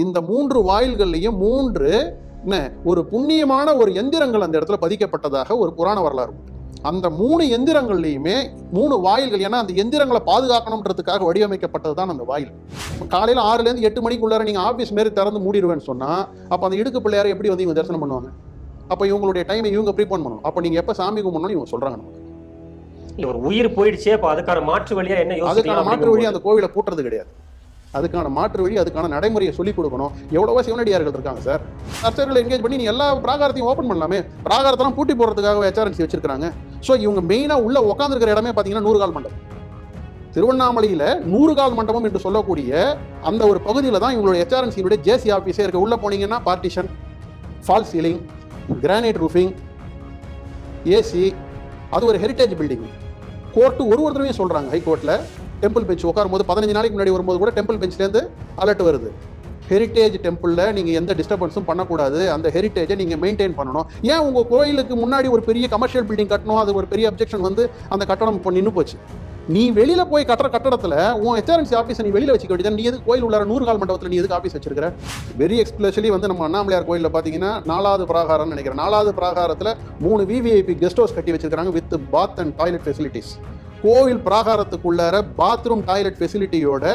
இந்த 3 வாயில்கள்லையும் 3 ஒரு புண்ணியமான ஒரு எந்திரங்கள் அந்த இடத்துல பதிக்கப்பட்டதாக ஒரு புராண வரலாறு உண்டு. அந்த 3 எந்திரங்கள்லையுமே 3 வாயில்கள், ஏன்னா அந்த எந்திரங்களை பாதுகாக்கணும்ன்றதுக்காக வடிவமைக்கப்பட்டது தான் அந்த வாயில். காலையில் 6லேருந்து 8 மணிக்குள்ளார நீங்கள் ஆஃபீஸ் மாரி திறந்து மூடிடுவேன்னு சொன்னால் அப்போ அந்த இடுக்கு பிள்ளையாரை எப்படி வந்து இவங்க தரிசனம் பண்ணுவாங்க? அப்போ இவங்களுடைய டைமை இவங்க ப்ரீபோன் பண்ணணும். அப்போ நீங்கள் எப்போ சாமி கும்பிடணும்னு இவங்க சொல்கிறாங்க நமக்கு. இல்லை, ஒரு உயிர் போயிடுச்சே, அப்போ அதுக்கான மாற்று வழியா என்ன? அதுக்கான மாற்று வழி அந்த கோவிலை பூட்டுறது கிடையாது. அதுக்கான மாற்று வழி, அதுக்கான நடைமுறையை சொல்லிக் கொடுக்கணும். எவ்வளவோ சிவனடியார்கள் இருக்காங்க சார். அர்ச்சகர்களை என்கேஜ் பண்ணி நீ எல்லா பிராகாரத்தையும் ஓப்பன் பண்ணலாமே. பிராகாரத்தெல்லாம் பூட்டி போடுறதுக்காக HRNC வச்சிருக்காங்க. ஸோ இவங்க மெயினாக உள்ள உட்காந்துருக்கிற இடமே பார்த்தீங்கன்னா 100 கால் மண்டபம். திருவண்ணாமலையில் 100 கால் மண்டபம் என்று சொல்லக்கூடிய அந்த ஒரு பகுதியில் தான் இவங்களுடைய HRNC ஜேசி ஆஃபீஸே இருக்கு. உள்ள போனீங்கன்னா partition, fall ceiling, granite roofing, AC, அது ஒரு ஹெரிட்டேஜ் பில்டிங். கோர்ட்டு ஒருத்தருமே சொல்றாங்க, ஹைகோர்ட்டில் டெம்பிள் பெஞ்ச் உட்காரும்போது 15 நாளைக்கு முன்னாடி வரும்போது கூட டெம்பிள் பெஞ்ச்லேருந்து அலர்ட் வருது. ஹெரிட்டேஜ் டெம்பிளில் நீங்கள் எந்த டிஸ்டர்பன்ஸும் பண்ணக்கூடாது, அந்த ஹெரிட்டேஜை நீங்கள் மெயின்டைன் பண்ணணும். ஏன் உங்கள் கோயிலுக்கு முன்னாடி ஒரு பெரிய கமர்ஷியல் பில்டிங் கட்டணும்? அது ஒரு பெரிய அப்ஜெக்ஷன் வந்து அந்த கட்டடம் இப்போ நின்று போச்சு. நீ வெளியில் போய் கட்டுற கட்டடத்தில் உன் HRNC ஆஃபீஸை நீ வெளியில் வச்சுக்க வேண்டியது. நீ எதுக்கு கோயில் உள்ளார 100 கால் மண்டபத்தில் நீ எதுக்கு ஆஃபீஸ் வச்சிருக்கிற? வெரி எக்ஸ்பிளஷலி வந்து நம்ம அண்ணாமலையார் கோயிலில் பார்த்தீங்கன்னா 4வது பிராகாரம்னு நினைக்கிறேன். 4வது பிராகாரத்தில் 3 VVIP கெஸ்ட் ஹவுஸ் கட்டி வச்சிருக்காங்க with bath and toilet facilities. கோவில் பிராகாரத்துக்குள்ளார பாத்ரூம் டாய்லெட் ஃபெசிலிட்டியோட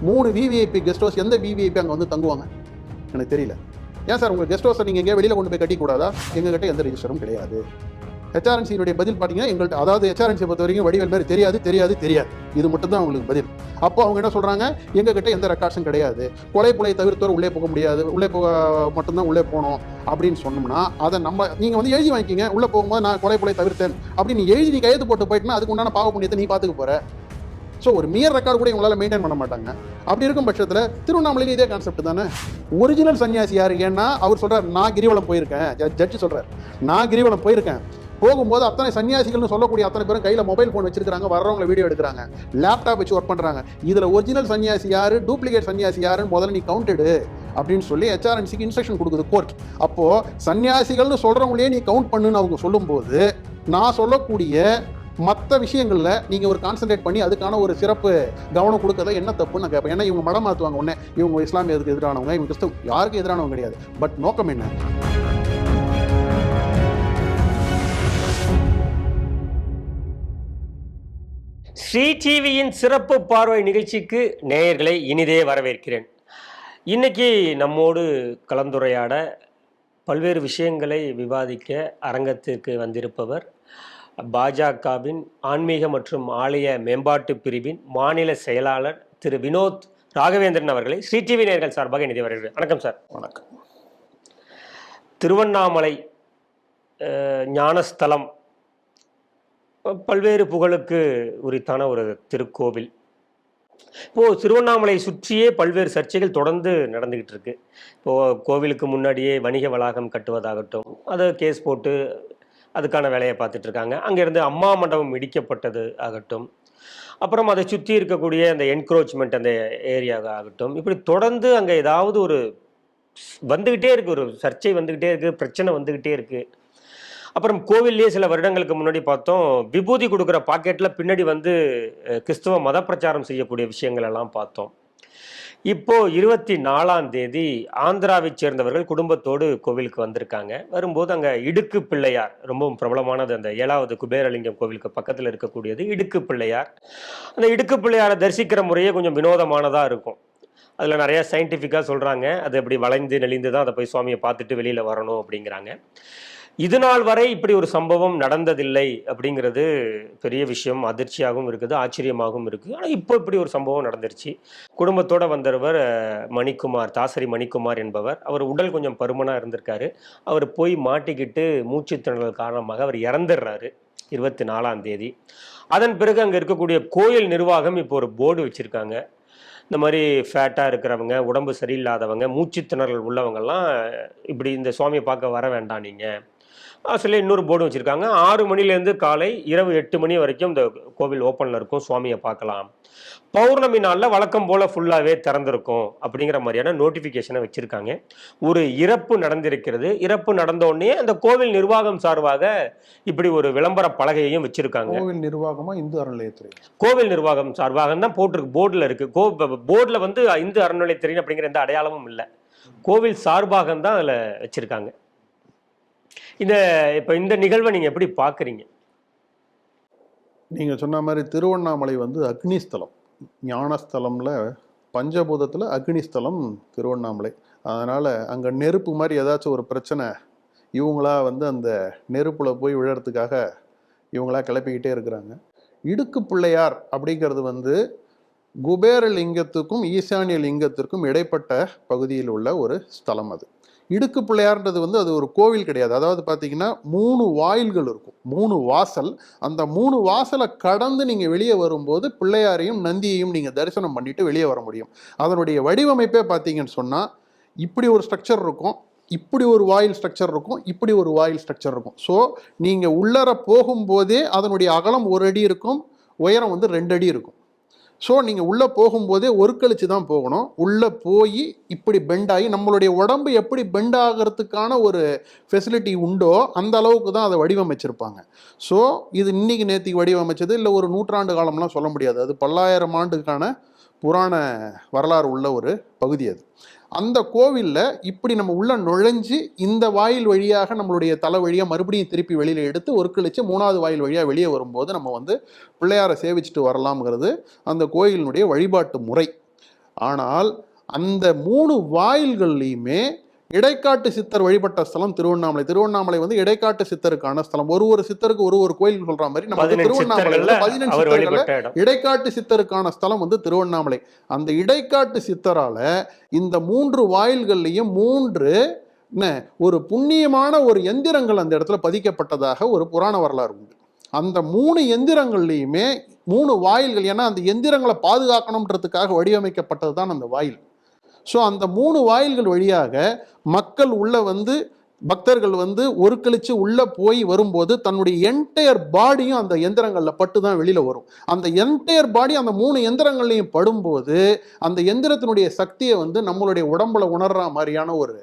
3 VVIP கெஸ்ட் ஹவுஸ். எந்த VVIP அங்கே வந்து தங்குவாங்க எனக்கு தெரியல. ஏன் சார் உங்கள் கெஸ்ட் ஹவுஸை நீங்கள் எங்கேயா வெளியில் கொண்டு போய் கட்டிக்கூடாதா? எங்ககிட்ட எந்த ரெஜிஸ்டரும் கிடையாது. HRNC பதில் பார்த்தீங்கன்னா எங்கள்கிட்ட, அதாவது HRNC பொறுத்த வரைக்கும் வடிவேல் மாதிரி தெரியாது தெரியாது தெரியாது, இது மட்டும் தான் அவங்களுக்கு பதில். அப்போ அவங்க என்ன சொல்கிறாங்க, எங்ககிட்ட எந்த ரெக்கார்ட்ஸும் கிடையாது, கொலை புலையை தவிர்த்தவரை உள்ளே போக முடியாது, உள்ளே போக மட்டும்தான் உள்ளே போகணும் அப்படின்னு சொன்னோம்னா அதை நீங்கள் வந்து எழுதி வாங்கிக்கிங்க. உள்ளே போகும்போது நான் கொலை புலையை தவிர்த்தேன் அப்படின்னு நீ எழுதி நீ கையெழுத்து போட்டு போயிட்டுனா அதுக்கு உண்டான பாவ புண்ணியத்தை நீ பார்த்துக்க போகிற. ஸோ ஒரு மியர் ரெக்கார்டு கூட இவங்களால மெயின்டைன் பண்ண மாட்டாங்க. அப்படி இருக்கும் பட்சத்தில் திருவண்ணாமலையில் இதே கான்செப்ட் தானே. ஒரிஜினல் சன்னியாசி யாரு? ஏன்னா அவர் சொல்கிறார், நான் கிரிவலம் போயிருக்கேன். ஜட்ஜி சொல்கிறார், நான் கிரிவலம் போயிருக்கேன். போகும்போது அத்தனை சன்னியாசிகள்னு சொல்லக்கூடிய அத்தனை பேரும் கையில் மொபைல் ஃபோன் வச்சிருக்காங்க, வர்றவங்களை வீடியோ எடுக்கிறாங்க, லேப்டாப் வச்சு ஒர்க் பண்ணுறாங்க. இதில் ஒரிஜினல் சன்னியாசி யாரு, டூப்ளிகேட் சன்னியாசி யாருன்னு முதல்ல நீ கவுண்டடு அப்படின்னு சொல்லி HRNCக்கு இன்ஸ்ட்ரக்ஷன் கொடுக்குது கோர்ட். அப்போது சன்னியாசிகள்னு சொல்கிறவங்களே நீ கவுண்ட் பண்ணுன்னு அவங்க சொல்லும்போது நான் சொல்லக்கூடிய மற்ற விஷயங்களில் நீங்கள் ஒரு கான்சன்ட்ரேட் பண்ணி அதுக்கான ஒரு சிறப்பு கவனம் கொடுக்கறத என்ன தப்புன்னு நான் கேட்பேன். ஏன்னா இவங்க மடம் மாற்றுவாங்க உடனே, இவங்க இஸ்லாமியருக்கு எதிரானவங்க, இவங்க கிறிஸ்தவ யாருக்கும் எதிரானவங்க கிடையாது. பட் நோக்கம் என்ன? ஸ்ரீ டிவியின் சிறப்பு பார்வை நிகழ்ச்சிக்கு நேயர்களை இனிதே வரவேற்கிறேன். இன்னைக்கு நம்மோடு கலந்துரையாட, பல்வேறு விஷயங்களை விவாதிக்க அரங்கத்திற்கு வந்திருப்பவர் பாஜகவின் ஆன்மீக மற்றும் ஆலய மேம்பாட்டு பிரிவின் மாநில செயலாளர் திரு வினோத் ராகவேந்திரன் அவர்களை ஸ்ரீ டிவி நேயர்கள் சார்பாக இனிதே வரவேற்கிறேன். வணக்கம் சார். வணக்கம். திருவண்ணாமலை ஞானஸ்தலம் பல்வேறு புகழுக்கு உரித்தான ஒரு திருக்கோவில். இப்போது திருவண்ணாமலை சுற்றியே பல்வேறு சர்ச்சைகள் தொடர்ந்து நடந்துக்கிட்டு இருக்கு. இப்போது கோவிலுக்கு முன்னாடியே வணிக வளாகம் கட்டுவதாகட்டும், அதை கேஸ் போட்டு அதுக்கான வேலையை பார்த்துட்டு இருக்காங்க. அங்கேருந்து அம்மா மண்டபம் இடிக்கப்பட்டது ஆகட்டும், அப்புறம் அதை சுற்றி இருக்கக்கூடிய அந்த என்க்ரோச்மெண்ட் அந்த ஏரியாவாக ஆகட்டும், இப்படி தொடர்ந்து அங்கே ஏதாவது ஒரு வந்துக்கிட்டே இருக்குது, ஒரு சர்ச்சை வந்துக்கிட்டே இருக்குது, பிரச்சனை வந்துக்கிட்டே இருக்குது. அப்புறம் கோவில்லேயே சில வருடங்களுக்கு முன்னாடி பார்த்தோம், விபூதி கொடுக்குற பாக்கெட்டில் பின்னாடி வந்து கிறிஸ்தவ மத பிரச்சாரம் செய்யக்கூடிய விஷயங்கள் எல்லாம் பார்த்தோம். இப்போது 24ஆம் தேதி ஆந்திராவை சேர்ந்தவர்கள் குடும்பத்தோடு கோவிலுக்கு வந்திருக்காங்க. வரும்போது அங்கே இடுக்கு பிள்ளையார், ரொம்பவும் பிரபலமானது, அந்த 7வது குபேரலிங்கம் கோவிலுக்கு பக்கத்தில் இருக்கக்கூடியது இடுக்கு பிள்ளையார். அந்த இடுக்கு பிள்ளையாரை தரிசிக்கிற முறையே கொஞ்சம் வினோதமானதாக இருக்கும். அதில் நிறையா சயின்டிஃபிக்காக சொல்கிறாங்க, அது அப்படி வளைந்து நெளிந்து தான் அதை போய் சுவாமியை பார்த்துட்டு வெளியில் வரணும் அப்படிங்கிறாங்க. இது நாள் வரை இப்படி ஒரு சம்பவம் நடந்ததில்லை அப்படிங்கிறது பெரிய விஷயம், அதிர்ச்சியாகவும் இருக்குது, ஆச்சரியமாகவும் இருக்குது. ஆனால் இப்போ இப்படி ஒரு சம்பவம் நடந்துருச்சு. குடும்பத்தோடு வந்தவர் மணிக்குமார், தாசரி மணிக்குமார் என்பவர். அவர் உடல் கொஞ்சம் பருமனாக இருந்திருக்காரு. அவர் போய் மாட்டிக்கிட்டு மூச்சு திணறல் காரணமாக அவர் இறந்துடுறாரு 24ஆம் தேதி. அதன் பிறகு அங்கே இருக்கக்கூடிய கோயில் நிர்வாகம் இப்போ ஒரு போர்டு வச்சுருக்காங்க. இந்த மாதிரி ஃபேட்டாக இருக்கிறவங்க, உடம்பு சரியில்லாதவங்க, மூச்சு திணறல் உள்ளவங்கெல்லாம் இப்படி இந்த சுவாமியை பார்க்க வர வேண்டாம் நீங்கள். சில இன்னொரு போர்டு வச்சுருக்காங்க. 6 மணிலேருந்து காலை இரவு 8 மணி வரைக்கும் இந்த கோவில் ஓப்பனில் இருக்கும், சுவாமியை பார்க்கலாம். பௌர்ணமி நாளில் வழக்கம் போல் ஃபுல்லாகவே திறந்திருக்கும் அப்படிங்கிற மாதிரியான நோட்டிஃபிகேஷனை வச்சுருக்காங்க. ஒரு இறப்பு நடந்திருக்கிறது. இறப்பு நடந்தோடனே அந்த கோவில் நிர்வாகம் சார்பாக இப்படி ஒரு விளம்பர பலகையையும் வச்சுருக்காங்க. கோவில் நிர்வாகமா இந்து அறநிலையத்துறை? கோவில் நிர்வாகம் சார்பாக தான் போட்டிருக்கு, போர்டில் இருக்குது. போர்டில் வந்து இந்து அறநிலையத்துறை அப்படிங்கிற எந்த அடையாளமும் இல்லை. கோவில் சார்பாகம் தான் அதில் வச்சிருக்காங்க. இந்த இப்போ இந்த நிகழ்வை நீங்க எப்படி பார்க்குறீங்க? நீங்க சொன்ன மாதிரி திருவண்ணாமலை வந்து அக்னிஸ்தலம், ஞானஸ்தலம்ல பஞ்சபூதத்துல அக்னிஸ்தலம் திருவண்ணாமலை. அதனால அங்க நெருப்பு மாதிரி ஏதாச்சும் ஒரு பிரச்சனை இவங்களா வந்து அந்த நெருப்புல போய் விழறதுக்காக இவங்களா கிளப்பிக்கிட்டே இருக்கிறாங்க. இடுக்கு பிள்ளையார் அப்படிங்கிறது வந்து குபேர லிங்கத்துக்கும் ஈசானிய லிங்கத்திற்கும் இடைப்பட்ட பகுதியில் உள்ள ஒரு ஸ்தலம். அது இடுக்கு பிள்ளையார்ன்றது வந்து அது ஒரு கோவில் கிடையாது. அதாவது பார்த்தீங்கன்னா 3 வாயில்கள் இருக்கும், 3 வாசல். அந்த 3 வாசலை கடந்து நீங்கள் வெளியே வரும்போது பிள்ளையாரையும் நந்தியையும் நீங்கள் தரிசனம் பண்ணிட்டு வெளியே வர முடியும். அதனுடைய வடிவமைப்பே பார்த்தீங்கன்னு சொன்னால் இப்படி ஒரு ஸ்ட்ரக்சர் இருக்கும், இப்படி ஒரு வாயில் ஸ்ட்ரக்சர் இருக்கும், இப்படி ஒரு வாயில் ஸ்ட்ரக்சர் இருக்கும். ஸோ நீங்கள் உள்ளர போகும்போதே அதனுடைய அகலம் 1 அடி இருக்கும், உயரம் வந்து 2 அடி இருக்கும். ஸோ நீங்கள் உள்ளே போகும்போதே ஒரு கழிச்சு தான் போகணும். உள்ளே போய் இப்படி பெண்ட் ஆகி நம்மளுடைய உடம்பு எப்படி பெண்ட் ஆகிறதுக்கான ஒரு ஃபெசிலிட்டி உண்டோ அந்த அளவுக்கு தான் அதை வடிவமைச்சிருப்பாங்க. ஸோ இது இன்னைக்கு நேற்றுக்கு வடிவமைச்சது இல்லை, ஒரு நூற்றாண்டு காலம்லாம் சொல்ல முடியாது. அது பல்லாயிரம் ஆண்டுக்கான புராண வரலாறு உள்ள ஒரு பகுதி அது. அந்த கோவிலில் இப்படி நம்ம உள்ள நுழைஞ்சு இந்த வாயில் வழியாக நம்மளுடைய தலை வழியாக மறுபடியும் திருப்பி வெளியில் எடுத்து ஒரு கழிச்சு 3வது வாயில் வழியாக வெளியே வரும்போது நம்ம வந்து பிள்ளையாரை சேவிச்சுட்டு வரலாம்ங்கிறது அந்த கோயிலினுடைய வழிபாட்டு முறை. ஆனால் அந்த 3 வாயில்கள்லையுமே இடைக்காட்டு சித்தர் வழிபட்ட ஸ்தலம் திருவண்ணாமலை. திருவண்ணாமலை வந்து இடைக்காட்டு சித்தருக்கான ஸ்தலம். ஒரு சித்தருக்கு ஒரு கோயில் சொல்ற மாதிரி நம்ம திருவண்ணாமலை 15 சித்தர்கள் இடைக்காட்டு சித்தருக்கான ஸ்தலம் வந்து திருவண்ணாமலை. அந்த இடைக்காட்டு சித்தரால இந்த 3 வாயில்கள்லையும் 3 ஒரு புண்ணியமான ஒரு எந்திரங்கள் அந்த இடத்துல பதிக்கப்பட்டதாக ஒரு புராண வரலாறு உண்டு. அந்த 3 எந்திரங்கள்லையுமே 3 வாயில்கள், ஏன்னா அந்த எந்திரங்களை பாதுகாக்கணும்ன்றதுக்காக வடிவமைக்கப்பட்டது தான் அந்த வாயில். ஸோ அந்த 3 வாயில்கள் வழியாக மக்கள் உள்ள வந்து பக்தர்கள் வந்து ஒரு கழிச்சு உள்ள போய் வரும்போது தன்னுடைய என்டையர் பாடியும் அந்த எந்திரங்களில் பட்டு தான் வெளியில வரும். அந்த என்டையர் பாடி அந்த 3 எந்திரங்கள்லையும் படும்போது அந்த எந்திரத்தினுடைய சக்தியை வந்து நம்மளுடைய உடம்புல உணர்ற மாதிரியான ஒரு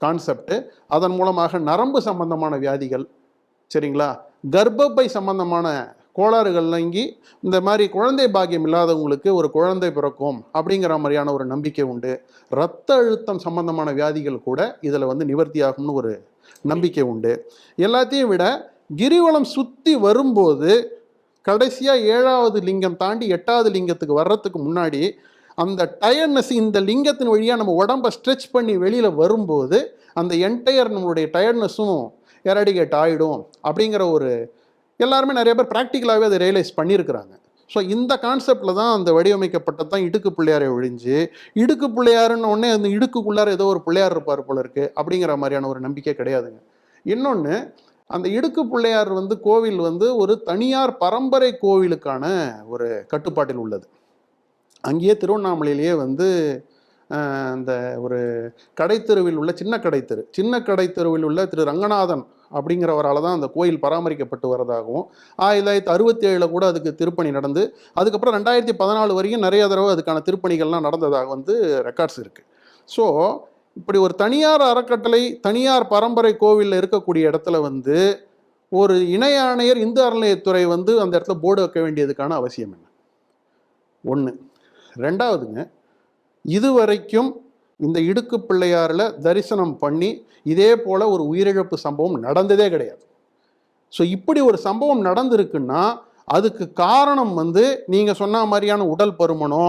கான்செப்ட். அதன் மூலமாக நரம்பு சம்பந்தமான வியாதிகள், சரிங்களா, கர்ப்பப்பை சம்பந்தமான கோளாறுகள் நீங்கி இந்த மாதிரி குழந்தை பாக்கியம் இல்லாதவங்களுக்கு ஒரு குழந்தை பிறக்கும் அப்படிங்கிற மாதிரியான ஒரு நம்பிக்கை உண்டு. இரத்த அழுத்தம் சம்பந்தமான வியாதிகள் கூட இதில் வந்து நிவர்த்தி ஆகும்னு ஒரு நம்பிக்கை உண்டு. எல்லாத்தையும் விட கிரிவலம் சுற்றி வரும்போது கடைசியாக 7வது லிங்கம் தாண்டி 8வது லிங்கத்துக்கு வர்றதுக்கு முன்னாடி அந்த டயர்ட்னஸ், இந்த லிங்கத்தின் வழியாக நம்ம உடம்பை ஸ்ட்ரெச் பண்ணி வெளியில் வரும்போது அந்த என்டையர் நம்மளுடைய டயர்ட்னஸும் எராடிகேட் ஆகிடும் அப்படிங்கிற ஒரு எல்லாருமே நிறைய பேர் ப்ராக்டிக்கலாகவே அதை ரியலைஸ் பண்ணியிருக்கிறாங்க. ஸோ இந்த கான்செப்டில் தான் அந்த வடிவமைக்கப்பட்டது தான் இடுக்கு பிள்ளையாரை ஒழிஞ்சு இடுக்கு பிள்ளையாருன்னு ஒன்னே அந்த இடுக்குள்ளார ஏதோ ஒரு பிள்ளையார் இருப்பார் போல இருக்கு அப்படிங்கிற மாதிரியான ஒரு நம்பிக்கை கிடையாதுங்க. இன்னொன்று, அந்த இடுக்கு பிள்ளையார் வந்து கோவில் வந்து ஒரு தனியார் பரம்பரை கோவிலுக்கான ஒரு கட்டுப்பாட்டில் உள்ளது. அங்கேயே திருவண்ணாமலையிலேயே வந்து அந்த ஒரு கடைத்தெருவில் உள்ள சின்ன கடைத்தெருவில் உள்ள திரு ரங்கநாதன் அப்படிங்கிறவரால் தான் அந்த கோயில் பராமரிக்கப்பட்டு வரதாகவும் 1967 கூட அதுக்கு திருப்பணி நடந்து அதுக்கப்புறம் 2014 வரைக்கும் நிறைய தடவை அதுக்கான திருப்பணிகள்லாம் நடந்ததாக வந்து ரெக்கார்ட்ஸ் இருக்குது. ஸோ இப்படி ஒரு தனியார் அறக்கட்டளை, தனியார் பரம்பரை கோவிலில் இருக்கக்கூடிய இடத்துல வந்து ஒரு இணை ஆணையர் இந்து அறநிலையத்துறை வந்து அந்த இடத்துல போர்டு வைக்க வேண்டியதுக்கான அவசியம் என்ன? ஒன்று. ரெண்டாவதுங்க, இதுவரைக்கும் இந்த இடுக்கு பிள்ளையாரில் தரிசனம் பண்ணி இதே போல் ஒரு உயிரிழப்பு சம்பவம் நடந்ததே கிடையாது. ஸோ இப்படி ஒரு சம்பவம் நடந்திருக்குன்னா அதுக்கு காரணம் வந்து நீங்கள் சொன்ன மாதிரியான உடல் பருமனோ,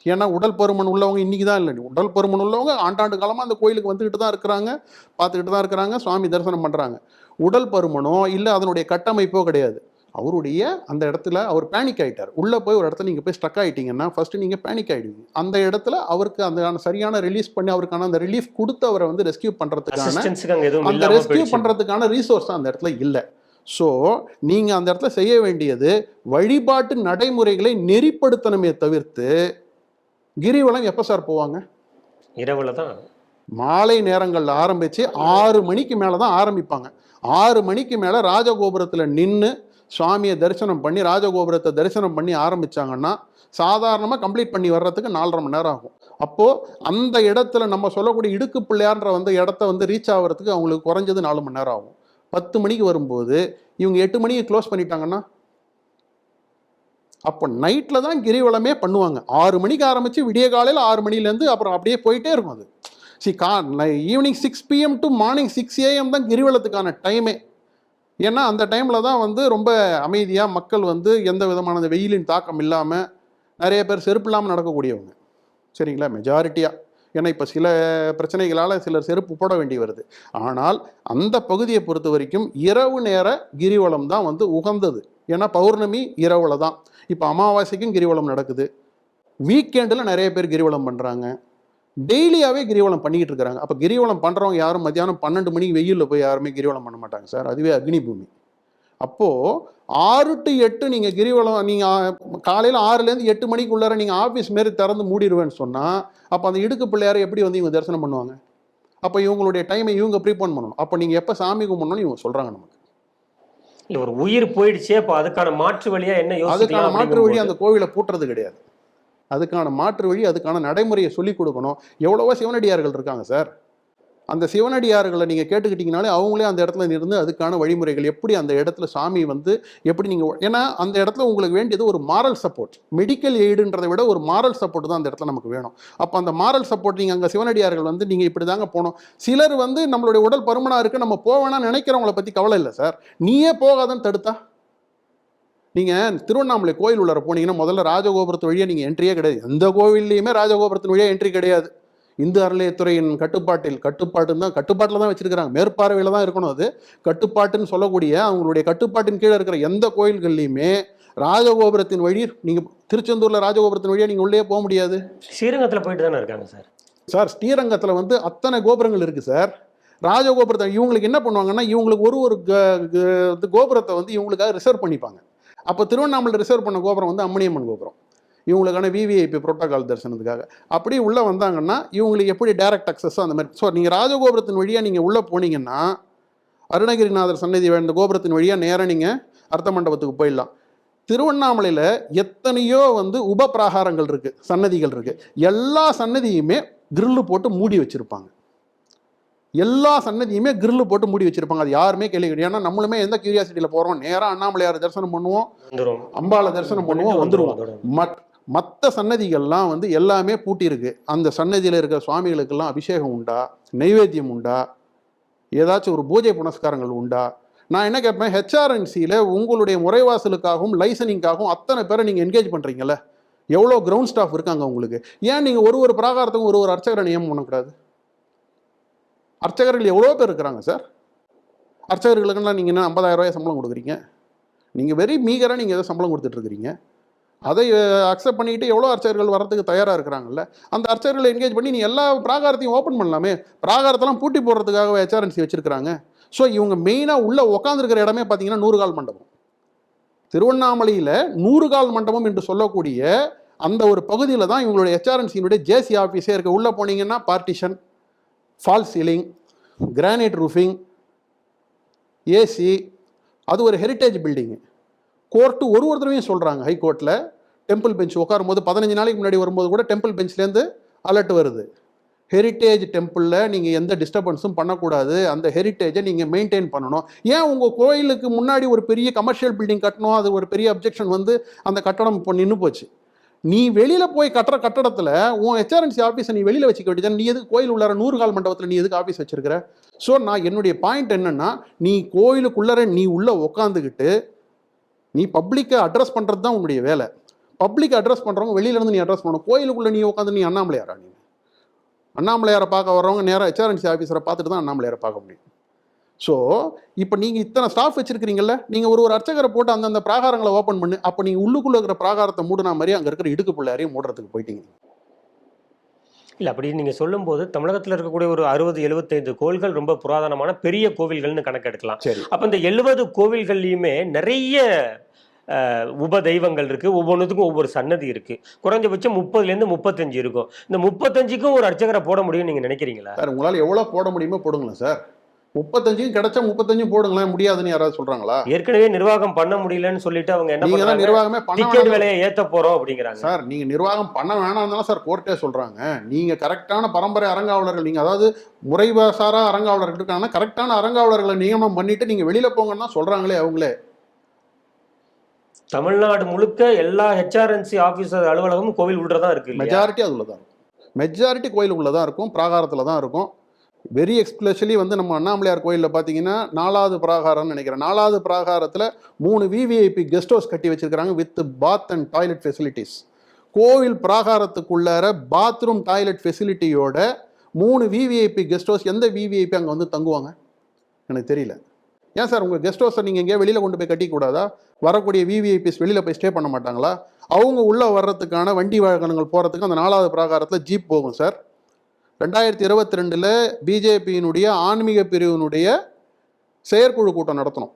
ஏன்னா உடல் பருமன் உள்ளவங்க இன்றைக்கி தான் இல்லை, உடல் பருமன் உள்ளவங்க ஆண்டாண்டு காலமாக அந்த கோயிலுக்கு வந்துக்கிட்டு தான் இருக்கிறாங்க, பார்த்துக்கிட்டு தான் இருக்கிறாங்க, சுவாமி தரிசனம் பண்ணுறாங்க. உடல் பருமனோ இல்லை அதனுடைய கட்டமைப்போ கிடையாது. அவருடைய அந்த இடத்துல அவர் பேனிக் ஆகிட்டார். உள்ளே போய் ஒரு இடத்துல நீங்கள் போய் ஸ்ட்ரக் ஆகிட்டீங்கன்னா ஃபஸ்ட்டு நீங்கள் பேனிக் ஆகிடுவீங்க. அந்த இடத்துல அவருக்கு அந்த சரியான ரிலீஸ் பண்ணி அவருக்கான அந்த ரிலீஃப் கொடுத்து அவரை வந்து ரெஸ்கியூ பண்ணுறதுக்கான அந்த ரெஸ்கியூ பண்ணுறதுக்கான ரீசோர்ஸ் அந்த இடத்துல இல்லை. ஸோ நீங்கள் அந்த இடத்துல செய்ய வேண்டியது வழிபாட்டு நடைமுறைகளை நெறிப்படுத்தணுமே தவிர்த்து, கிரிவலம் எப்போ சார் போவாங்க? இரவுல தான், மாலை நேரங்களில் ஆரம்பித்து 6 மணிக்கு மேலே தான் ஆரம்பிப்பாங்க. 6 மணிக்கு மேலே ராஜகோபுரத்தில் நின்று சுவாமியை தரிசனம் பண்ணி ராஜகோபுரத்தை தரிசனம் பண்ணி ஆரம்பித்தாங்கன்னா சாதாரணமாக கம்ப்ளீட் பண்ணி வர்றதுக்கு 4.5 மணி நேரம் ஆகும். அப்போது அந்த இடத்துல நம்ம சொல்லக்கூடிய இடுக்கு பிள்ளையார்ன்ற வந்து இடத்த வந்து ரீச் ஆகிறதுக்கு அவங்களுக்கு குறைஞ்சது 4 மணி நேரம் ஆகும். 10 மணிக்கு வரும்போது இவங்க 8 மணிக்கு க்ளோஸ் பண்ணிட்டாங்கன்னா அப்போ நைட்டில் தான் கிரிவலமே பண்ணுவாங்க. 6 மணிக்கு ஆரம்பித்து விடிய காலையில் 6 மணிலேருந்து அப்புறம் அப்படியே போயிட்டே இருக்கும். அது evening 6 PM to morning 6 AM தான் கிரிவலத்துக்கான டைமே. ஏன்னா அந்த டைமில் தான் வந்து ரொம்ப அமைதியாக மக்கள் வந்து எந்த விதமான அந்த வெயிலின் தாக்கம் இல்லாமல் நிறைய பேர் செருப்பு இல்லாமல் நடக்கக்கூடியவங்க, சரிங்களா, மெஜாரிட்டியாக. ஏன்னா இப்போ சில பிரச்சனைகளால் சிலர் செருப்பு போட வேண்டி வருது. ஆனால் அந்த பகுதியை பொறுத்த வரைக்கும் இரவு நேர கிரிவலம் தான் வந்து உகந்தது. ஏன்னா பௌர்ணமி இரவில் தான். இப்போ அமாவாசைக்கும் கிரிவலம் நடக்குது, வீக்கெண்டில் நிறைய பேர் கிரிவலம் பண்ணுறாங்க, டெய்லியாகவே கிரிவலம் பண்ணிக்கிட்டு இருக்கிறாங்க. அப்போ கிரிவலம் பண்ணுறவங்க யாரும் மத்தியானம் 12 மணிக்கு வெயிலில் போய் யாருமே கிரிவலம் பண்ண மாட்டாங்க சார், அதுவே அக்னி பூமி. அப்போது 6 to 8 நீங்கள் கிரிவலம், நீங்கள் காலையில் 6லேருந்து 8 மணிக்குள்ளார நீங்கள் ஆஃபீஸ் மாரி திறந்து மூடிடுவேன்னு சொன்னால் அப்போ அந்த இடுக்கு பிள்ளையாரை எப்படி வந்து இவங்க தரிசனம் பண்ணுவாங்க? அப்போ இவங்களுடைய டைமை இவங்க ப்ரீபோன் பண்ணணும். அப்போ நீங்கள் எப்போ சாமி கும்பிடணும்னு இவங்க சொல்கிறாங்க நமக்கு. இல்லை, ஒரு உயிர் போயிடுச்சே, அப்போ அதுக்கான மாற்று வழியாக என்ன யோசிக்கலாம்? அதுக்கான மாற்று வழி அந்த கோவிலை பூட்டுறது கிடையாது. அதுக்கான மாற்று வழி, அதுக்கான நடைமுறையை சொல்லிக் கொடுக்கணும். எவ்வளவோ சிவனடியார்கள் இருக்காங்க சார். அந்த சிவனடியார்களை நீங்கள் கேட்டுக்கிட்டிங்கனாலே அவங்களே அந்த இடத்துல இருந்து அதுக்கான வழிமுறைகள் எப்படி அந்த இடத்துல சாமி வந்து எப்படி நீங்கள், ஏன்னா அந்த இடத்துல உங்களுக்கு வேண்டியது ஒரு மாரல் சப்போர்ட். மெடிக்கல் எய்டுன்றதை விட ஒரு மாரல் சப்போர்ட் தான் அந்த இடத்துல நமக்கு வேணும். அப்போ அந்த மாரல் சப்போர்ட் நீங்கள் அங்கே சிவனடியார்கள் வந்து நீங்கள் இப்படி தாங்க போகணும். சிலர் வந்து நம்மளுடைய உடல் பருமனாக இருக்குது, நம்ம போவேணான்னு நினைக்கிறவங்களை பற்றி கவலை இல்லை சார். நீயே போகாதன்னு தடுத்தா? நீங்கள் திருவண்ணாமலை கோயில் உள்ளார போனீங்கன்னா முதல்ல ராஜகோபுரத்து வழியாக நீங்கள் என்ட்ரியே கிடையாது. எந்த கோவில்லையுமே ராஜகோபுரத்தின் வழியாக என்ட்ரி கிடையாது. இந்து அறநிலையத்துறையின் கட்டுப்பாட்டில் தான் வச்சிருக்கிறாங்க. மேற்பார்வையில் தான் இருக்கணும். அது கட்டுப்பாட்டுன்னு சொல்லக்கூடிய அவங்களுடைய கட்டுப்பாட்டின் கீழே இருக்கிற எந்த கோயில்கள்லையுமே ராஜகோபுரத்தின் வழி, நீங்கள் திருச்செந்தூரில் ராஜகோபுரத்தின் வழியாக நீங்கள் உள்ளே போக முடியாது. ஸ்ரீரங்கத்தில் போயிட்டு தானே இருக்காங்க சார். சார் ஸ்ரீரங்கத்தில் வந்து அத்தனை கோபுரங்கள் இருக்குது சார். ராஜகோபுரத்தை இவங்களுக்கு என்ன பண்ணுவாங்கன்னா, இவங்களுக்கு ஒரு கோபுரத்தை வந்து இவங்களுக்காக ரிசர்வ் பண்ணிப்பாங்க. அப்போ திருவண்ணாமலை ரிசர்வ் பண்ண கோபுரம் வந்து அம்மணியம்மன் கோபுரம், இவங்களுக்கான விவிஐபி புரோட்டோகால் தரிசனத்துக்காக. அப்படி உள்ளே வந்தாங்கன்னா இவங்களுக்கு எப்படி டைரக்ட் அக்சஸ் அந்த மாதிரி. ஸோ நீங்கள் ராஜகோபுரத்தின் வழியாக நீங்கள் உள்ளே போனீங்கன்னா அருணகிரிநாதர் சன்னதி வேண்ட கோபுரத்தின் வழியாக நேராக நீங்கள் அர்த்த மண்டபத்துக்கு போயிடலாம். திருவண்ணாமலையில் எத்தனையோ வந்து உப பிராகாரங்கள் இருக்குது, சன்னதிகள் இருக்குது. எல்லா சன்னதியுமே கிரில்லு போட்டு மூடி வச்சுருப்பாங்க. எல்லா சன்னதியுமே கிரில்லு போட்டு மூடி வச்சிருப்பாங்க. அது யாருமே கேள்வி கிடையாது. ஏன்னா நம்மளுமே எந்த கியூரியாசிட்டியில் போகிறோம், நேராக அண்ணாமலையார் தரிசனம் பண்ணுவோம், அம்பாளை தரிசனம் பண்ணுவோம், வந்துடுவோம். மற்ற சன்னதிகள்லாம் வந்து எல்லாமே பூட்டியிருக்கு. அந்த சன்னதியில் இருக்கிற சுவாமிகளுக்கெல்லாம் அபிஷேகம் உண்டா, நைவேத்தியம் உண்டா, ஏதாச்சும் ஒரு பூஜை புனஸ்காரங்கள் உண்டா? நான் என்ன கேட்பேன், ஹெச்ஆர்என்சியில் உங்களுடைய முறைவாசலுக்காகவும் லைசனிங்காகவும் அத்தனை பேரை நீங்கள் என்கேஜ் பண்ணுறீங்கல்ல, எவ்வளோ கிரவுண்ட் ஸ்டாஃப் இருக்காங்க உங்களுக்கு? ஏன் நீங்கள் ஒரு பிராகாரத்துக்கும் ஒரு அர்ச்சகரை நியமனம் பண்ணக்கூடாது? அர்ச்சகர்கள் எவ்வளோ பேர் இருக்கிறாங்க சார். அர்ச்சகர்களுக்கெல்லாம் நீங்கள் என்ன 50,000 ரூபாய் சம்பளம் கொடுக்குறீங்க? நீங்கள் வெரி மீகராக நீங்கள் எதோ சம்பளம் கொடுத்துட்ருக்கிறீங்க. அதை அக்செப்ட் பண்ணிக்கிட்டு எவ்வளோ அர்ச்சகர்கள் வரதுக்கு தயாராக இருக்கிறாங்கல்ல, அந்த அர்ச்சகர்களை என்கேஜ் பண்ணி நீ எல்லா பிராகாரத்தையும் ஓப்பன் பண்ணலாமே. பிராகாரத்தெல்லாம் பூட்டி போடுறதுக்காக ஹெச்ஆர்என்சி வச்சுருக்கிறாங்க. ஸோ இவங்க மெயினாக உள்ளே உட்காந்துருக்கிற இடமே பார்த்தீங்கன்னா 100 கால் மண்டபம். திருவண்ணாமலையில் 100 கால் மண்டபம் என்று சொல்லக்கூடிய அந்த ஒரு பகுதியில் தான் இவங்களுடைய ஹெச்ஆர்என்சியினுடைய ஜேசி ஆஃபீஸே இருக்குது. உள்ளே போனீங்கன்னா partition, fall ceiling, granite roofing, AC, அது ஒரு ஹெரிட்டேஜ் பில்டிங்கு. கோர்ட்டு ஒருத்தரையும் சொல்கிறாங்க, ஹைகோர்ட்டில் டெம்பிள் பெஞ்ச் உட்காரும் போது 15 நாளைக்கு முன்னாடி வரும்போது கூட டெம்பிள் பெஞ்ச்லேருந்து அலர்ட் வருது. ஹெரிட்டேஜ் டெம்பிளில் நீங்கள் எந்த டிஸ்டர்பன்ஸும் பண்ணக்கூடாது, அந்த ஹெரிட்டேஜை நீங்கள் மெயின்டைன் பண்ணணும். ஏன் உங்கள் கோயிலுக்கு முன்னாடி ஒரு பெரிய கமர்ஷியல் பில்டிங் கட்டணும், அது ஒரு பெரிய அப்ஜெக்ஷன் வந்து அந்த கட்டடம் இப்போ நின்று போச்சு. நீ வெளியில் போய் கட்டுற கட்டடத்தில் உன் ஹெச்ஆர்என்சி ஆஃபீஸை நீ வெளியில் வச்சுக்க வேண்டியது. நீ எதுக்கு கோயில் உள்ளார 100 கால் மண்டபத்தில் நீ எதுக்கு ஆஃபீஸ் வச்சிருக்கிற? ஸோ நான் என்னுடைய பாயிண்ட் என்னென்னா, நீ கோயிலுக்குள்ளே நீ உள்ளே உக்காந்துக்கிட்டு நீ பப்ளிக்கை அட்ரஸ் பண்ணுறது தான் உன்னுடைய வேலை. பப்ளிக் அட்ரஸ் பண்ணுறவங்க வெளியிலேருந்து நீ அட்ரஸ் பண்ணணும். கோயிலுக்குள்ளே நீ உட்காந்து நீ அண்ணாமலையாரா? நீ அண்ணாமலையாரை பார்க்க வர்றவங்க நேராக ஹெச்ஆர்என்சி ஆஃபீஸரை பார்த்துட்டு தான் அண்ணாமலையாரை பார்க்க முடியும். ஸோ இப்போ நீங்கள் இத்தனை ஸ்டாஃப் வச்சுருக்கிறீங்கள, நீங்கள் ஒரு அர்ச்சகரை போட்டு அந்தந்த பிராகாரங்களை ஓப்பன் பண்ணு. அப்போ நீங்கள் உள்ளுக்குள்ளே இருக்கிற பிராகாரத்தை மூடினா மாதிரி அங்கே இருக்கிற இடுக்கு பிள்ளையாரையும் மூடுறதுக்கு போயிட்டீங்க. இல்லை, அப்படி நீங்கள் சொல்லும்போது தமிழகத்தில் இருக்கக்கூடிய ஒரு 60-75 கோவில்கள் ரொம்ப புராதனமான பெரிய கோவில்கள்னு கணக்கெடுக்கலாம். சரி, அப்போ இந்த 70 கோவில்கள்லையுமே நிறைய உப தெய்வங்கள் இருக்குது, ஒவ்வொன்றுத்துக்கும் ஒவ்வொரு சன்னதி இருக்குது. குறைஞ்சபட்சம் 30லேருந்து 35 இருக்கும். இந்த 35க்கும் ஒரு அர்ச்சகரை போட முடியும்னு நீங்கள் நினைக்கிறீங்களா சார்? உங்களால் எவ்வளோ போட முடியுமோ போடுங்களேன் சார். 35 கிடைச்சா 35 போடுங்களேன், முடியாதுன்னு யாராவது சொல்றாங்களா? ஏற்கனவே நிர்வாகம் பண்ண முடியலன்னு சொல்லிட்டு அவங்க என்ன பண்றாங்க, நிர்வாகமே டிக்கெட் விலையை ஏத்த போறோம் அப்படிங்கிறாங்க. சார் நீங்க நிர்வாகம் பண்ண வேணாம் தானே சார் கோர்ட்டே சொல்றாங்க. நீங்க கரெக்டான பரம்பரை அரங்காவலர்கள், நீங்க அதாவது முறைசாரா அரங்காவலர்கள் இருக்காங்கன்னா கரெக்டான அரங்காவலர்களை நியமனம் பண்ணிட்டு நீங்க வெளியில போங்கன்னு தான் சொல்றாங்களே அவங்களே. தமிழ்நாடு முழுக்க எல்லா ஹெச்ஆர்என்சி ஆபீசர் அலுவலகமும் கோவில் உள்ளதான் இருக்கு. மெஜாரிட்டி அது உள்ளதான். மெஜாரிட்டி கோயிலுக்குள்ளே தான் இருக்கும், பிராகாரத்தில் தான் இருக்கும். வெரி எக்ஸ்பெஷலி வந்து நம்ம அண்ணாமலையார் கோயிலில் பார்த்தீங்கன்னா 4வது பிராகாரம்னு நினைக்கிறேன். 4வது பிராகாரத்தில் 3 விவிஐபி கெஸ்ட் ஹவுஸ் கட்டி வச்சிருக்காங்க with bath and toilet facilities. கோவில் பிராகாரத்துக்குள்ளார பாத்ரூம் டாய்லெட் ஃபெசிலிட்டியோட 3 விவிஐபி கெஸ்ட் ஹவுஸ். எந்த விவிஐபி அங்கே வந்து தங்குவாங்க எனக்கு தெரியல. ஏன் சார் உங்கள் கெஸ்ட் ஹவுஸை நீங்கள் எங்கேயா வெளியில் கொண்டு போய் கட்டிக்கூடாதா? வரக்கூடிய விவிஐபிஸ் வெளியில் போய் ஸ்டே பண்ண மாட்டாங்களா? அவங்க உள்ளே வர்றதுக்கான வண்டி வாகனங்கள் போகிறதுக்கு அந்த 4வது பிராகாரத்தில் ஜீப் போகும் சார். 2022 பிஜேபியினுடைய ஆன்மீக பிரிவினுடைய செயற்குழு கூட்டம் நடத்தணும்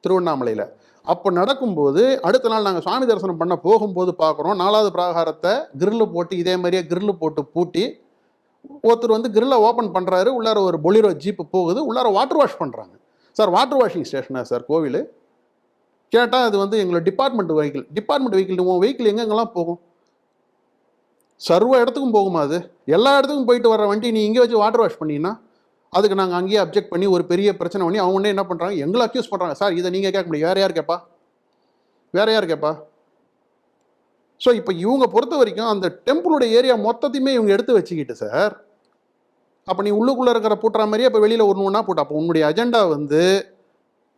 திருவண்ணாமலையில். அப்போ நடக்கும்போது அடுத்த நாள் நாங்கள் சுவாமி தரிசனம் பண்ண போகும்போது பார்க்குறோம் 4வது பிராகாரத்தை கிரில்லு போட்டு, இதே மாதிரியே கிரில்லு போட்டு பூட்டி, ஒருத்தர் வந்து கிரில்லை ஓப்பன் பண்ணுறாரு, உள்ளார ஒரு பொலிரோ ஜீப்பு போகுது, உள்ளார வாட்டர் வாஷ் பண்ணுறாங்க. சார் வாட்டர் வாஷிங் ஸ்டேஷனா சார் கோவில்? கேட்டால் அது வந்து எங்களை டிபார்ட்மெண்ட் வெஹிக்கிள். உன் வெஹிக்கிள் எங்கெங்கெல்லாம் போகும்? சர்வ இடத்துக்கும் போகுமா? அது எல்லா இடத்துக்கும் போயிட்டு வர வண்டி நீ இங்கே வச்சு வாட்டர் வாஷ் பண்ணிங்கன்னா அதுக்கு நாங்கள் அங்கேயே அப்ஜெக்ட் பண்ணி ஒரு பெரிய பிரச்சனை பண்ணி அவங்க உடனே என்ன பண்ணுறாங்க, எங்களை அக்யூஸ் பண்ணுறாங்க. சார் இதை நீங்கள் கேட்க முடியும், வேற யார் கேட்பா? ஸோ இப்போ இவங்க பொறுத்த வரைக்கும் அந்த டெம்பிளுடைய ஏரியா மொத்தத்தையுமே இவங்க எடுத்து வச்சுக்கிட்டு சார், அப்போ நீ உள்ளுக்குள்ளே இருக்கிற பூட்டுற மாதிரியே இப்போ வெளியில் ஒன்று போட்டா. அப்போ உன்னுடைய அஜெண்டா வந்து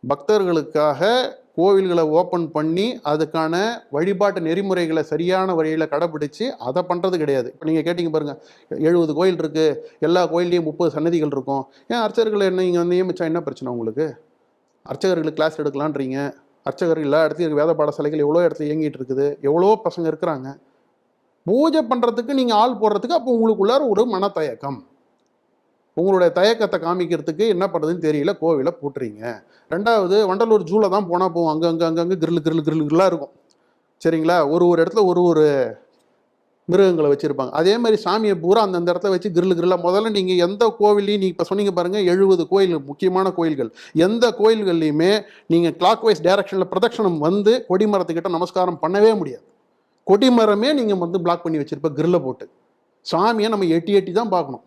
பக்தர்களுக்காக கோவில்களை ஓப்பன் பண்ணி அதுக்கான வழிபாட்டு நெறிமுறைகளை சரியான வழியில் கடைப்பிடிச்சு அதை பண்ணுறது கிடையாது. இப்போ நீங்கள் கேட்டிங்க பாருங்கள், 70 கோயில் இருக்குது, எல்லா கோயில்லையும் 30 சன்னதிகள் இருக்கும். ஏன் அர்ச்சகர்கள் என்ன நீங்கள் நியமிச்சா என்ன பிரச்சனை உங்களுக்கு? அர்ச்சகர்களுக்கு கிளாஸ் எடுக்கலான்றீங்க. அர்ச்சகர்கள் எல்லா இடத்துலையும் வேத பாடசாலைகள் எவ்வளோ இடத்துல இயங்கிட்டு இருக்குது, எவ்வளோ பசங்க இருக்கிறாங்க. பூஜை பண்ணுறதுக்கு நீங்கள் ஆள் போடுறதுக்கு அப்போ உங்களுக்குள்ளார ஒரு மனத்தயக்கம். உங்களுடைய தயக்கத்தை காமிக்கிறதுக்கு என்ன பண்ணுறதுன்னு தெரியல, கோவிலை பூட்டுறீங்க. 2வது வண்டலூர் ஜூவில் தான் போனால் போகும், அங்கங்கே கிரில்லாக இருக்கும் சரிங்களா. ஒரு இடத்துல ஒரு மிருகங்களை வச்சுருப்பாங்க. அதே மாதிரி சாமியை பூரா அந்தந்த இடத்துல வச்சு கிரில்லாக. முதல்ல நீங்கள் எந்த கோவில்லையும் நீங்கள் இப்போ சொன்னீங்க பாருங்கள் 70 கோயில் முக்கியமான கோயில்கள், எந்த கோயில்கள்லையுமே நீங்கள் கிளாக் வைஸ் டைரக்ஷனில் பிரதட்சணம் வந்து கொடிமரத்துக்கிட்ட நமஸ்காரம் பண்ணவே முடியாது. கொடிமரமே நீங்கள் வந்து பிளாக் பண்ணி வச்சுருப்ப கிரில்லை போட்டு. சாமியை நம்ம எட்டி தான் பார்க்கணும்.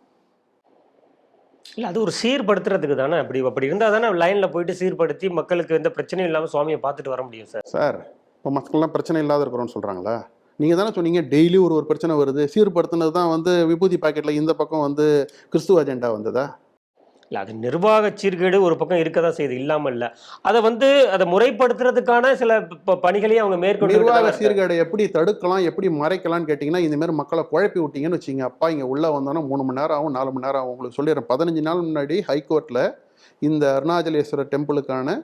இல்லை அது ஒரு சீர்படுத்துறதுக்கு தானே. அப்படி இருந்தால் தானே லைனில் போயிட்டு சீர்படுத்தி மக்களுக்கு எந்த பிரச்சனையும் இல்லாமல் சுவாமியை பார்த்துட்டு வர முடியும் சார். சார் இப்போ மக்கள்லாம் பிரச்சனை இல்லாத இருக்கிறோன்னு சொல்கிறாங்களா? நீங்கள் தானே சொன்னீங்க டெய்லி ஒரு பிரச்சனை வருது. சீர்படுத்தினது தான் வந்து விபூதி பாக்கெட்டில் இந்த பக்கம் வந்து கிறிஸ்துவ அஜெண்டா வந்ததா? இல்லை அது நிர்வாக சீர்கேடு ஒரு பக்கம் இருக்க தான் செய்யுது, இல்லாமல் இல்லை. அதை முறைப்படுத்துறதுக்கான சில பணிகளையும் அவங்க மேற்கொண்டு. நிர்வாக சீர்கேடை எப்படி தடுக்கலாம், எப்படி மறைக்கலாம்னு கேட்டிங்கன்னா, இந்தமாரி மக்களை குழப்பி விட்டீங்கன்னு வச்சிங்க, அப்பா இங்கே உள்ளே வந்தோன்னா 3 மணி நேரம் ஆகும், 4 மணி நேரம் ஆகும். உங்களுக்கு சொல்லிடுறேன், 15 நாள் முன்னாடி ஹைகோர்ட்டில் இந்த அருணாச்சலேஸ்வரர் டெம்பிளுக்கான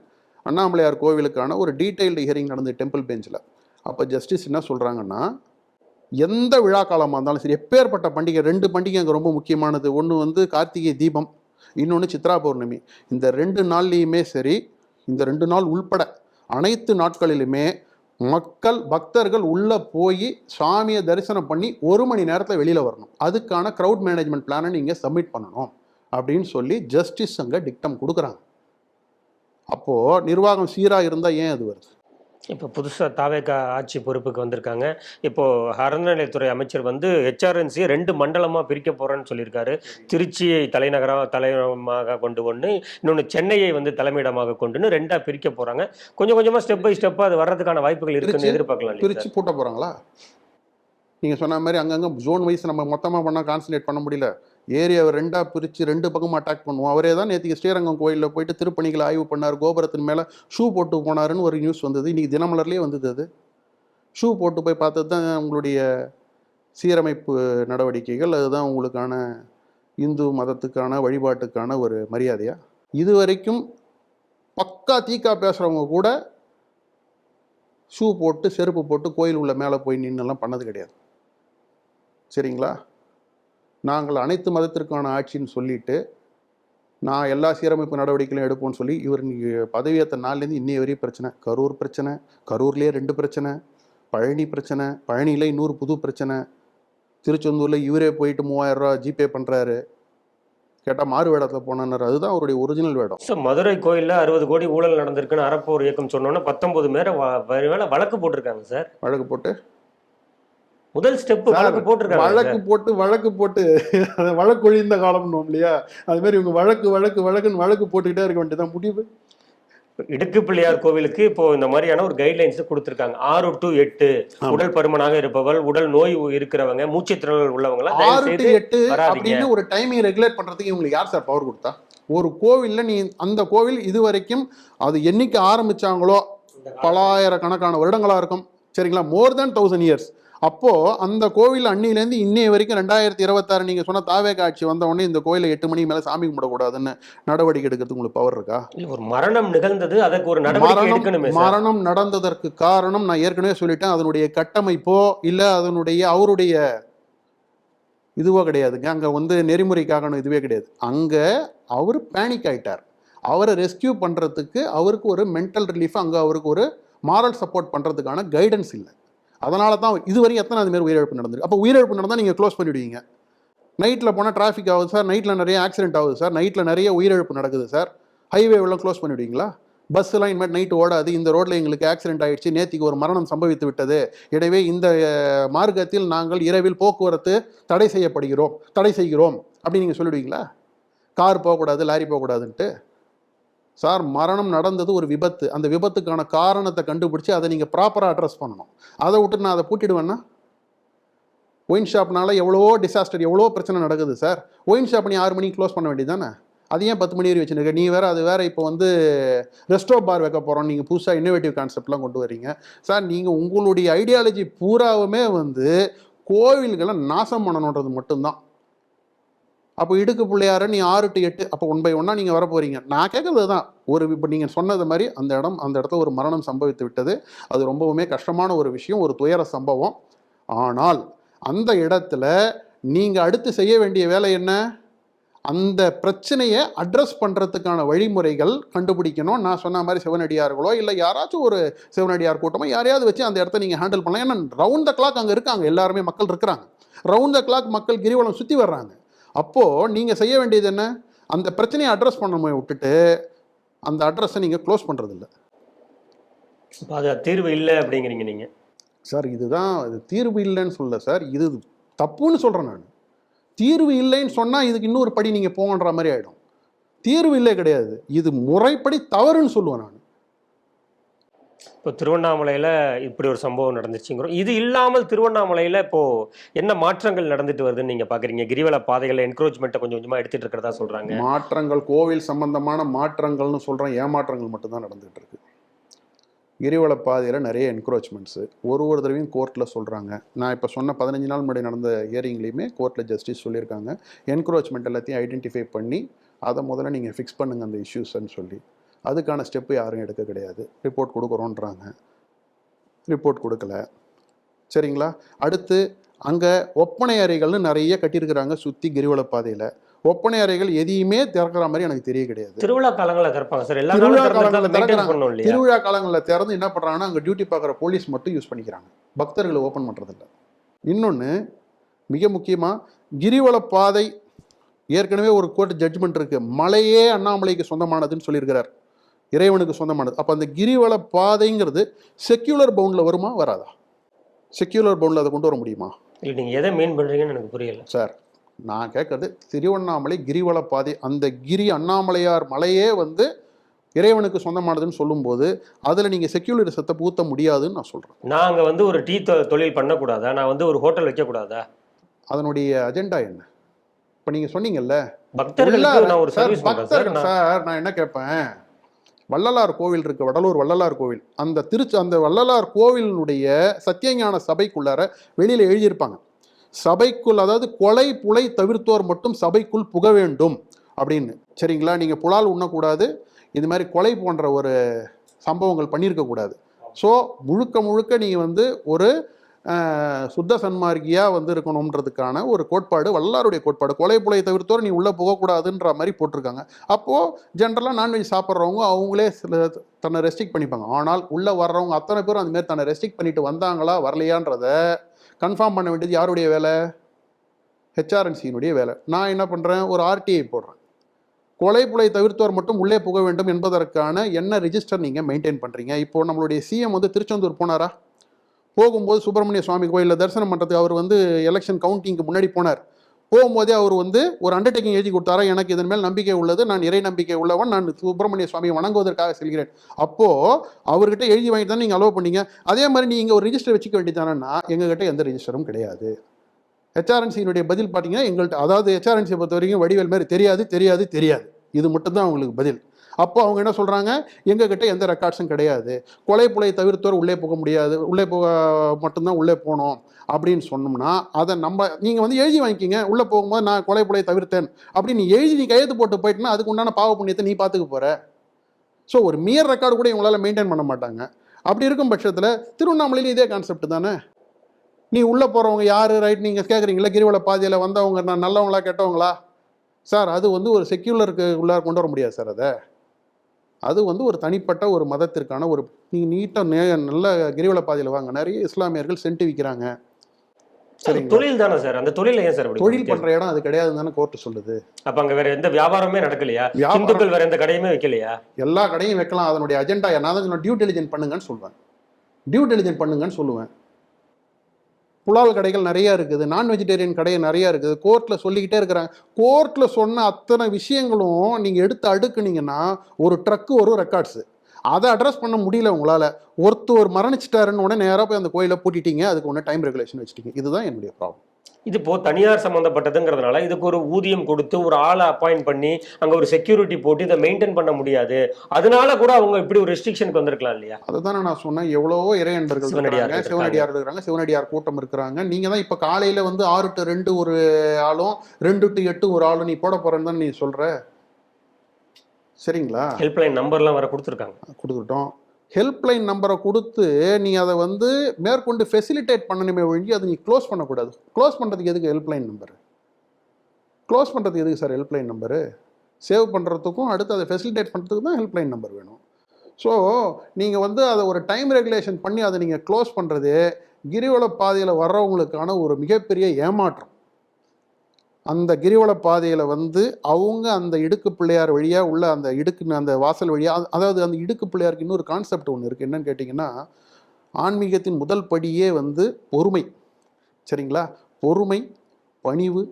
அண்ணாமலையார் கோவிலுக்கான ஒரு டீட்டெயில்டு ஹியரிங் நடந்தது டெம்பிள் பெஞ்சில். அப்போ ஜஸ்டிஸ் என்ன சொல்கிறாங்கன்னா, எந்த விழா காலமாக இருந்தாலும் சரி, எப்பேற்பட்ட பண்டிகை, 2 பண்டிகை அங்கே ரொம்ப முக்கியமானது. ஒன்று வந்து கார்த்திகை தீபம், இன்னொன்று சித்ரா பௌர்ணமி. இந்த 2 நாள்லேயுமே சரி, இந்த 2 நாள் உள்பட அனைத்து நாட்களிலுமே பக்தர்கள் உள்ளே போய் சாமியை தரிசனம் பண்ணி 1 மணி நேரத்தில் வெளியில் வரணும். அதுக்கான க்ரௌட் மேனேஜ்மெண்ட் பிளானை நீங்கள் சப்மிட் பண்ணணும் அப்படின்னு சொல்லி ஜஸ்டிஸ் அங்கே டிக்டம் கொடுக்குறாங்க. அப்போது நிர்வாகம் சீராக இருந்தால் ஏன் அது வருது? இப்போ புதுசாக தாவேகா ஆட்சி பொறுப்புக்கு வந்திருக்காங்க. இப்போது அறநிலையத்துறை அமைச்சர் வந்து ஹெச்ஆர்என்சியை 2 மண்டலமாக பிரிக்க போகிறேன்னு சொல்லியிருக்காரு. திருச்சியை தலைநகரமாக கொண்டு ஒன்று, இன்னொன்று சென்னையை வந்து தலைமையிடமாக கொண்டுன்னு 2ஆக பிரிக்க போகிறாங்க. கொஞ்சம் கொஞ்சமாக ஸ்டெப் பை ஸ்டெப்பாக அது வர்றதுக்கான வாய்ப்புகள் இருக்குன்னு எதிர்பார்க்கலாம். பிரித்து பூட்ட போகிறாங்களா? நீங்கள் சொன்ன மாதிரி அங்கங்கே ஜோன் வைஸ் நம்ம மொத்தமாக பண்ணால் கான்சன்ட்ரேட் பண்ண முடியல. ஏரியாவை 2ஆக பிரித்து 2 பக்கமும் அட்டாக் பண்ணுவோம். அவரே தான் நேற்றுக்கு ஸ்ரீரங்கம் கோயிலில் போயிட்டு திருப்பணிகளை ஆய்வு பண்ணார். கோபுரத்தின் மேலே ஷூ போட்டு போனாருன்னு ஒரு நியூஸ் வந்தது. இன்றைக்கி தினமலர்லேயே வந்தது. அது ஷூ போட்டு போய் பார்த்தது தான் உங்களுடைய சீரமைப்பு நடவடிக்கைகள். அதுதான் உங்களுக்கான இந்து மதத்துக்கான வழிபாட்டுக்கான ஒரு மரியாதையா? இது வரைக்கும் பக்கா தீக்கா பேசுகிறவங்க கூட ஷூ போட்டு செருப்பு போட்டு கோயில் உள்ள மேலே போய் நின்றுலாம் பண்ணது கிடையாது சரிங்களா. நாங்கள் அனைத்து மதத்திற்கான ஆட்சின்னு சொல்லிட்டு நான் எல்லா சீரமைப்பு நடவடிக்கைகளும் எடுப்போம்னு சொல்லி இவர் பதவியேற்ற நாள்லேருந்து இன்னைய வரையும் பிரச்சனை. கரூர் பிரச்சனை, கரூர்லேயே 2 பிரச்சனை, பழனி பிரச்சனை, பழனியில் இன்னொரு புது பிரச்சனை, திருச்செந்தூரில் இவரே போயிட்டு 3000 ரூபா ஜிபே பண்ணுறாரு. கேட்டால் மாறு வேடத்தில் போனார். அதுதான் அவருடைய ஒரிஜினல் வேடம். சார் மதுரை கோயிலில் 60 கோடி ஊழல் நடந்திருக்குன்னு அறப்போர் இயக்கம் சொன்னோன்னா 19 மேலே வழக்கு போட்டிருக்காங்க சார். வழக்கு போட்டு முதல் ஸ்டெப் வழக்கு போட்டிருக்காங்க. வழக்கு போட்டு வழக்கு ஒழிந்த காலம்னு இல்லையா, அது மாதிரி இவங்க வழக்குன்னு வழக்கு போட்டுக்கிட்டே இருக்க வேண்டியதான் முடிவு. இடுக்கு பிள்ளையார் கோவிலுக்கு இப்போ இந்த மாதிரியான ஒரு கைட்லைன்ஸ் கொடுத்திருக்காங்க. 6 to 8 உடல் பருமனாக இருப்பவர்கள், உடல் நோய் இருக்கிறவங்க, மூச்சுத்திறல் உள்ளவங்க எல்லாம் தயவு 6 to செய்து 8 வராதீங்க. அப்படின்னு ஒரு டைமிங் ரெகுலேட் பண்றதுக்கு இவங்களுக்கு யார் சார் பவர் கொடுத்தா? ஒரு கோவில்ல நீ அந்த கோவில் இது வரைக்கும் அது என்னைக்கு ஆரம்பிச்சாங்களோ பல ஆயிரக்கணக்கான வருடங்களா இருக்கும், சரிங்களா, மோர் தென் 1000 இயர்ஸ். அப்போ அந்த கோவில் அன்னிலேருந்து இன்னைய வரைக்கும் 2026 நீங்க சொன்ன தாவேக ஆட்சி வந்த உடனே இந்த கோயிலை 8 மணிக்கு மேல சாமி கும்பிடக்கூடாதுன்னு நடவடிக்கை எடுக்கிறதுக்கு உங்களுக்கு பவர் இருக்கா? இல்ல, ஒரு மரணம் நிகழ்ந்தது, அதுக்கு ஒரு நடவடிக்கை எடுக்கணுமே சார். மரணம் நடந்ததற்கு காரணம் நான் ஏற்கனவே சொல்லிட்டேன், அதனுடைய கட்டமைப்போ இல்ல அதனுடைய அவருடைய இதுவோ கிடையாதுங்க. அங்க வந்து நெறிமுறைக்காக இதுவே கிடையாது. அங்க அவர் பேனிக் ஆயிட்டார். அவரை ரெஸ்கியூ பண்றதுக்கு அவருக்கு ஒரு மென்டல் ரிலீஃப், அங்க அவருக்கு ஒரு மாரல் சப்போர்ட் பண்றதுக்கான கைடன்ஸ் இல்லை. அதனால தான் இதுவரையும் எத்தனை அது மாதிரி உயிரிழப்பு நடந்திருக்கு. அப்போ உயிரிழப்பு நடந்தால் நீங்கள் க்ளோஸ் பண்ணிவிடுவீங்க. நைட்டில் போனால் டிராஃபிக் ஆகுது சார், நைட்டில் நிறைய ஆக்சிடென்ட் ஆகுது சார், நைட்டில் நிறைய உயிரிழப்பு நடக்குது சார், ஹைவேவெல்லாம் க்ளோஸ் பண்ணிவிடுவீங்களா? பஸ்ஸெல்லாம் இனிமேல் நைட்டு ஓடாது, இந்த ரோட்டில் எங்களுக்கு ஆக்சிடென்ட் ஆகிடுச்சு, நேற்றுக்கு ஒரு மரணம் சம்பவித்து விட்டது, எனவே இந்த மார்க்கத்தில் நாங்கள் இரவில் போக்குவரத்து தடை செய்கிறோம் அப்படின்னு நீங்கள் சொல்லிடுவீங்களா? கார் போகக்கூடாது, லாரி போகக்கூடாதுன்ட்டு. சார், மரணம் நடந்தது ஒரு விபத்து, அந்த விபத்துக்கான காரணத்தை கண்டுபிடிச்சி அதை நீங்கள் ப்ராப்பராக அட்ரஸ் பண்ணணும். அதை விட்டு நான் அதை பூட்டிடுவேன்னா? ஒயின் ஷாப்னால எவ்வளோ டிசாஸ்டர், எவ்வளோ பிரச்சனை நடக்குது சார். ஒயின் ஷாப் நீ 6 மணிக்கு க்ளோஸ் பண்ண வேண்டியது தானே? அது ஏன் 10 மணி வரை வச்சுருக்க? நீ வேறு அது வேறு இப்போ வந்து ரெஸ்டோ பார் வைக்க போகிறோம், நீங்கள் புதுசாக இன்னோவேட்டிவ் கான்செப்ட்லாம் கொண்டு வரீங்க சார். நீங்கள் உங்களுடைய ஐடியாலஜி பூராவுமே வந்து கோவில்களை நாசம் பண்ணணுன்றது மட்டும்தான். அப்போ இடுக்கு பிள்ளையார நீ 6 to 8 அப்போ 1 by 1 நீங்கள் வர போகிறீங்க. நான் கேட்குறது தான், ஒரு இப்போ நீங்கள் சொன்னது மாதிரி அந்த இடத்துல ஒரு மரணம் சம்பவித்து விட்டது. அது ரொம்பவுமே கஷ்டமான ஒரு விஷயம், ஒரு துயர சம்பவம். ஆனால் அந்த இடத்துல நீங்கள் அடுத்து செய்ய வேண்டிய வேலை என்ன? அந்த பிரச்சனையை அட்ரஸ் பண்ணுறதுக்கான வழிமுறைகள் கண்டுபிடிக்கணும். நான் சொன்ன மாதிரி சிவனடியார்களோ இல்லை யாராச்சும் ஒரு சிவனடியார் கூட்டமோ யாரையாவது வச்சு அந்த இடத்த நீங்கள் ஹேண்டில் பண்ணலாம். ஏன்னா ரவுண்ட் த கிளாக் அங்கே இருக்காங்க, எல்லாருமே மக்கள் இருக்கிறாங்க. ரவுண்ட் த கிளாக் மக்கள் கிரிவலம் சுற்றி வர்றாங்க. அப்போது நீங்கள் செய்ய வேண்டியது என்ன? அந்த பிரச்சனையை அட்ரஸ் பண்ண விட்டுட்டு அந்த அட்ரஸை நீங்கள் க்ளோஸ் பண்ணுறதில்ல. அது தீர்வு இல்லை அப்படிங்கிறீங்க நீங்கள் சார். இதுதான் இது தீர்வு இல்லைன்னு சொல்ல சார், இது தப்புன்னு சொல்கிறேன் நான். தீர்வு இல்லைன்னு சொன்னால் இதுக்கு இன்னொரு படி நீங்கள் போங்கன்ற மாதிரி ஆகிடும். தீர்வு இல்லை கிடையாது, இது முறைப்படி தவறுன்னு சொல்லுவேன் நான். இப்போ திருவண்ணாமலையில் இப்படி ஒரு சம்பவம் நடந்துச்சுங்கிறோம். இது இல்லாமல் திருவண்ணாமலையில் இப்போது என்ன மாற்றங்கள் நடந்துட்டு வருதுன்னு நீங்கள் பார்க்குறீங்க? கிரிவல பாதைகளில் என்க்ரோச்மெண்ட்டை கொஞ்சம் கொஞ்சமாக எடுத்துகிட்டு இருக்கிறதா சொல்கிறாங்க. மாற்றங்கள், கோவில் சம்பந்தமான மாற்றங்கள்னு சொல்கிறேன், ஏமாற்றங்கள் மட்டும்தான் நடந்துகிட்டு இருக்கு. கிரிவல பாதையில் நிறைய என்க்ரோச்மெண்ட்ஸு ஒரு தடவையும் கோர்ட்டில் சொல்கிறாங்க. நான் இப்போ சொன்ன 15 நாள் முன்னாடி நடந்த ஹியரிங்லேயுமே கோர்ட்டில் ஜஸ்டிஸ் சொல்லியிருக்காங்க, என்க்ரோச்மெண்ட் எல்லாத்தையும் ஐடென்டிஃபை பண்ணி அதை முதல்ல நீங்கள் ஃபிக்ஸ் பண்ணுங்கள் அந்த இஷ்யூஸ்ன்னு சொல்லி. அதுக்கான ஸ்டெப்பு யாரும் எடுக்க கிடையாது. ரிப்போர்ட் கொடுக்குறோன்றாங்க, ரிப்போர்ட் கொடுக்கல. சரிங்களா? அடுத்து அங்கே ஒப்பனை அறைகள்னு நிறைய கட்டியிருக்கிறாங்க சுற்றி கிரிவல பாதையில். ஒப்பனை அறைகள் எதையுமே திறக்கிற மாதிரி எனக்கு தெரிய கிடையாது. திருவிழா காலங்களில் திறப்பாங்க சார், திருவிழா காலங்களில் திறக்கிறாங்க. திருவிழா காலங்களில் திறந்து என்ன பண்ணுறாங்கன்னா அங்கே டியூட்டி பார்க்குற போலீஸ் மட்டும் யூஸ் பண்ணிக்கிறாங்க, பக்தர்களை ஓப்பன் பண்ணுறதில்ல. இன்னொன்று மிக முக்கியமாக, கிரிவல பாதை ஏற்கனவே ஒரு கோர்ட் ஜட்ஜ்மெண்ட் இருக்குது, மலையே அண்ணாமலைக்கு சொந்தமானதுன்னு சொல்லியிருக்கிறார், இறைவனுக்கு சொந்தமானது. அப்போ அந்த கிரிவல பாதைங்கிறது செக்யூலர் பவுண்டில் வருமா வராதா? செக்யூலர் பவுண்டில் அதை கொண்டு வர முடியுமா? இல்லை, நீங்கள் எதை மீன் பண்ணுறீங்கன்னு எனக்கு புரியல சார். நான் கேட்குறது திருவண்ணாமலை கிரிவல பாதை, அந்த அண்ணாமலையார் மலையே வந்து இறைவனுக்கு சொந்தமானதுன்னு சொல்லும்போது அதில் நீங்கள் செக்யூலரிசத்தை பூத்த முடியாதுன்னு நான் சொல்கிறேன். நான் அங்கே வந்து ஒரு டீ தொழில் பண்ணக்கூடாதா? நான் வந்து ஒரு ஹோட்டல் வைக்கக்கூடாதா? அதனுடைய அஜெண்டா என்ன? இப்போ நீங்கள் சொன்னீங்கல்ல பக்தர்களுக்கு நான் ஒரு சர்வீஸ் பக்தர்கள். சார், நான் என்ன கேட்பேன், வள்ளலார் கோவில் இருக்கு, வடலூர் வள்ளலார் கோவில். அந்த வள்ளலார் கோவிலினுடைய சத்தியஞான சபைக்குள்ளார வெளியில் எழுதியிருப்பாங்க, சபைக்குள், அதாவது கொலை புலை தவிர்த்தோர் மட்டும் சபைக்குள் புக வேண்டும் அப்படின்னு. சரிங்களா? நீங்கள் புலால் உண்ணக்கூடாது, இது மாதிரி கொலை போன்ற ஒரு சம்பவங்கள் பண்ணியிருக்கக்கூடாது. ஸோ முழுக்க நீங்கள் வந்து ஒரு சுத்த சன்மார்க்கியாக வந்து இருக்கணுன்றதுக்கான ஒரு கோட்பாடு வள்ளலாருடைய கோட்பாடு. கொலை புலை தவிர்த்தோர் நீ உள்ளே போகக்கூடாதுன்ற மாதிரி போட்டிருக்காங்க. அப்போது ஜென்ரலாக நான்வெஜ் சாப்பிட்றவங்க அவங்களே தன்னை ரெஸ்ட்ரிக்ட் பண்ணிப்பாங்க. ஆனால் உள்ளே வர்றவங்க அத்தனை பேரும் அந்தமாரி தன்னை ரெஸ்ட்ரிக்ட் பண்ணிட்டு வந்தாங்களா வரலையான்றதை கன்ஃபார்ம் பண்ண வேண்டியது யாருடைய வேலை? ஹெச்ஆர்என்சியினுடைய வேலை. நான் என்ன பண்ணுறேன், ஒரு ஆர்டிஐ போடுறேன், கொலை புலை தவிர்த்தோர் மட்டும் உள்ளே புக வேண்டும் என்பதற்கான என்ன ரிஜிஸ்டர் நீங்கள் மெயின்டைன் பண்ணுறீங்க? இப்போது நம்மளுடைய சிஎம் வந்து திருச்செந்தூர் போனாரா? போகும்போது சுப்பிரமணிய சுவாமி கோயிலில் தரிசனம் பண்ணுறதுக்கு அவர் வந்து எலெக்ஷன் கவுண்டிங்க்கு முன்னாடி போனார். போகும்போதே அவர் வந்து ஒரு அண்டர்டேக்கிங் எழுதி கொடுத்தாரா, எனக்கு இதன் மேல் நம்பிக்கை உள்ளது, நான் இறை நம்பிக்கை உள்ளவன், நான் சுப்பிரமணிய சுவாமியை வணங்குவதற்காக செல்கிறேன். அப்போ அவர்கிட்ட எழுதி வாங்கிட்டு தான் நீங்க அலோவ் பண்ணீங்க. அதே மாதிரி நீங்க ஒரு ரிஜிஸ்டர் வச்சுக்க வேண்டியதானா, எங்ககிட்ட எந்த ரிஜிஸ்டரும் கிடையாது. ஹெச்ஆர்என்சியினுடைய பதில் பார்த்தீங்கன்னா எங்கள்கிட்ட, அதாவது ஹெச்ஆர்என்சியை பொறுத்த வரைக்கும் வடிவேல் மாதிரி தெரியாது தெரியாது தெரியாது, இது மட்டும்தான் அவங்களுக்கு பதில். அப்போ அவங்க என்ன சொல்றாங்க, எங்ககிட்ட எந்த ரெக்கார்ட்ஸும் கிடையாது, கொலை புலை தவிர்த்தோர் உள்ளே போக முடியாது, உள்ளே போக மட்டும்தான் உள்ளே போனோம் அப்படின்னு சொன்னோம்னா அதை நீங்கள் வந்து எழுதி வாங்கிக்கிங்க. உள்ளே போகும்போது நான் கொலை புலையை தவிர்த்தேன் அப்படின்னு நீ எழுதி நீ கையெழுத்து போட்டு போயிட்டுனா அதுக்கு உண்டான பாவ புண்ணியத்தை நீ பார்த்துக்க போற. ஸோ ஒரு மியர் ரெக்கார்டு கூட இவங்களால் மெயின்டைன் பண்ண மாட்டாங்க. அப்படி இருக்கும் பட்சத்தில் திருவண்ணாமலையிலும் இதே கான்செப்ட் தானே. நீ உள்ளே போகிறவங்க யார் ரைட் நீங்கள் கேட்குறீங்களா, கிரிவல பாதையில் வந்தவங்க நான் நல்லவங்களா கெட்டவங்களா சார், அது வந்து ஒரு செக்யூலருக்கு உள்ளார கொண்டு வர முடியாது சார். அது வந்து ஒரு தனிப்பட்ட ஒரு மதத்திற்கான ஒரு, நீங்கள் நீட்டாக நல்ல கிரிவல பாதையில் வாங்க, நிறைய இஸ்லாமியர்கள் சென்ட் விற்கிறாங்க. சரி, தொழில் தானே சார், அந்த தொழில் ஏன் சார் தொழில் பண்ற இடம் அது கிடையாது தானே கோர்ட் சொல்லுது. அப்ப அங்க வேற எந்த வியாபாரமே நடக்கலையா, இந்துக்கள் வேற எந்த கடையுமே வைக்கலையா? எல்லா கடையும் வைக்கலாம், அதனுடைய அஜெண்டா என்ன, டியூ டெலிஜென்ட் பண்ணுங்கன்னு சொல்லுவேன், டியூ டெலிஜென்ட் பண்ணுங்கன்னு சொல்லுவேன். புலால் கடைகள் நிறைய இருக்குது, நான் வெஜிடேரியன் கடை நிறைய இருக்குது, கோர்ட்ல சொல்லிக்கிட்டே இருக்கிறாங்க. கோர்ட்ல சொன்ன அத்தனை விஷயங்களும் நீங்க எடுத்து அடுக்குனீங்கன்னா ஒரு ட்ரக்கு ஒரு ரெக்கார்ட்ஸ், அதை அட்ரஸ் பண்ண முடியல உங்களால். ஒருத்தர் மரணிச்சிட்டாருன்னு உடனே நேராக போய் அந்த கோயிலை பூட்டிட்டீங்க, அதுக்கு ஒன்று டைம் ரெகுலேஷன் வச்சுட்டீங்க. இதுதான் என்னுடைய ப்ராப்ளம். இது இப்போ தனியார் சம்மந்தப்பட்டதுங்கிறதுனால இதுக்கு ஒரு ஊதியம் கொடுத்து ஒரு ஆளை அப்பாயிண்ட் பண்ணி அங்கே ஒரு செக்யூரிட்டி போட்டு இதை மெயின்டைன் பண்ண முடியாது. அதனால கூட அவங்க இப்படி ஒரு ரெஸ்ட்ரிக்ஷனுக்கு வந்திருக்கலாம் இல்லையா? அதுதானே நான் சொன்னேன், எவ்வளவோ இறையன்பர்கள் இருக்காங்க, சிவனடியார் இருக்கிறாங்க, சிவனடியார் கூட்டம் இருக்கிறாங்க. நீங்கள் தான் இப்போ காலையில் வந்து 6 to 2 ஒரு ஆளும் 2 to 8 ஒரு ஆளும் நீ போட போகிறேன்னு தான் நீ சொல்கிற. சரிங்களா? ஹெல்ப்லைன் நம்பர்லாம் வர கொடுத்துட்டோம். ஹெல்ப்லைன் நம்பரை கொடுத்து நீ அதை வந்து மேற்கொண்டு ஃபெசிலிட்டேட் பண்ணணுமே ஒழிஞ்சு அதை நீ க்ளோஸ் பண்ணக்கூடாது. க்ளோஸ் பண்ணுறதுக்கு எதுக்கு ஹெல்ப்லைன் நம்பரு? க்ளோஸ் பண்ணுறதுக்கு எதுக்கு சார் ஹெல்ப்லைன் நம்பரு? சேவ் பண்ணுறதுக்கும் அடுத்து அதை ஃபெசிலிட்டேட் பண்ணுறதுக்கு தான் ஹெல்ப்லைன் நம்பர் வேணும். ஸோ நீங்கள் வந்து அதை ஒரு டைம் ரெகுலேஷன் பண்ணி அதை நீங்கள் க்ளோஸ் பண்ணுறது கிரிவல பாதையில் வர்றவங்களுக்கான ஒரு மிகப்பெரிய ஏமாற்றம். அந்த கிரிவல பாதையில் வந்து அவங்க அந்த இடுக்கு பிள்ளையார் வழியாக உள்ள அந்த இடுக்கு அந்த வாசல் வழியாக, அதாவது அந்த இடுக்கு பிள்ளையாருக்கு இன்னொரு கான்செப்ட் ஒன்று இருக்குது. என்னன்னு கேட்டிங்கன்னா, ஆன்மீகத்தின் முதல் படியே வந்து பொறுமை. சரிங்களா? பொறுமை, பணிவு,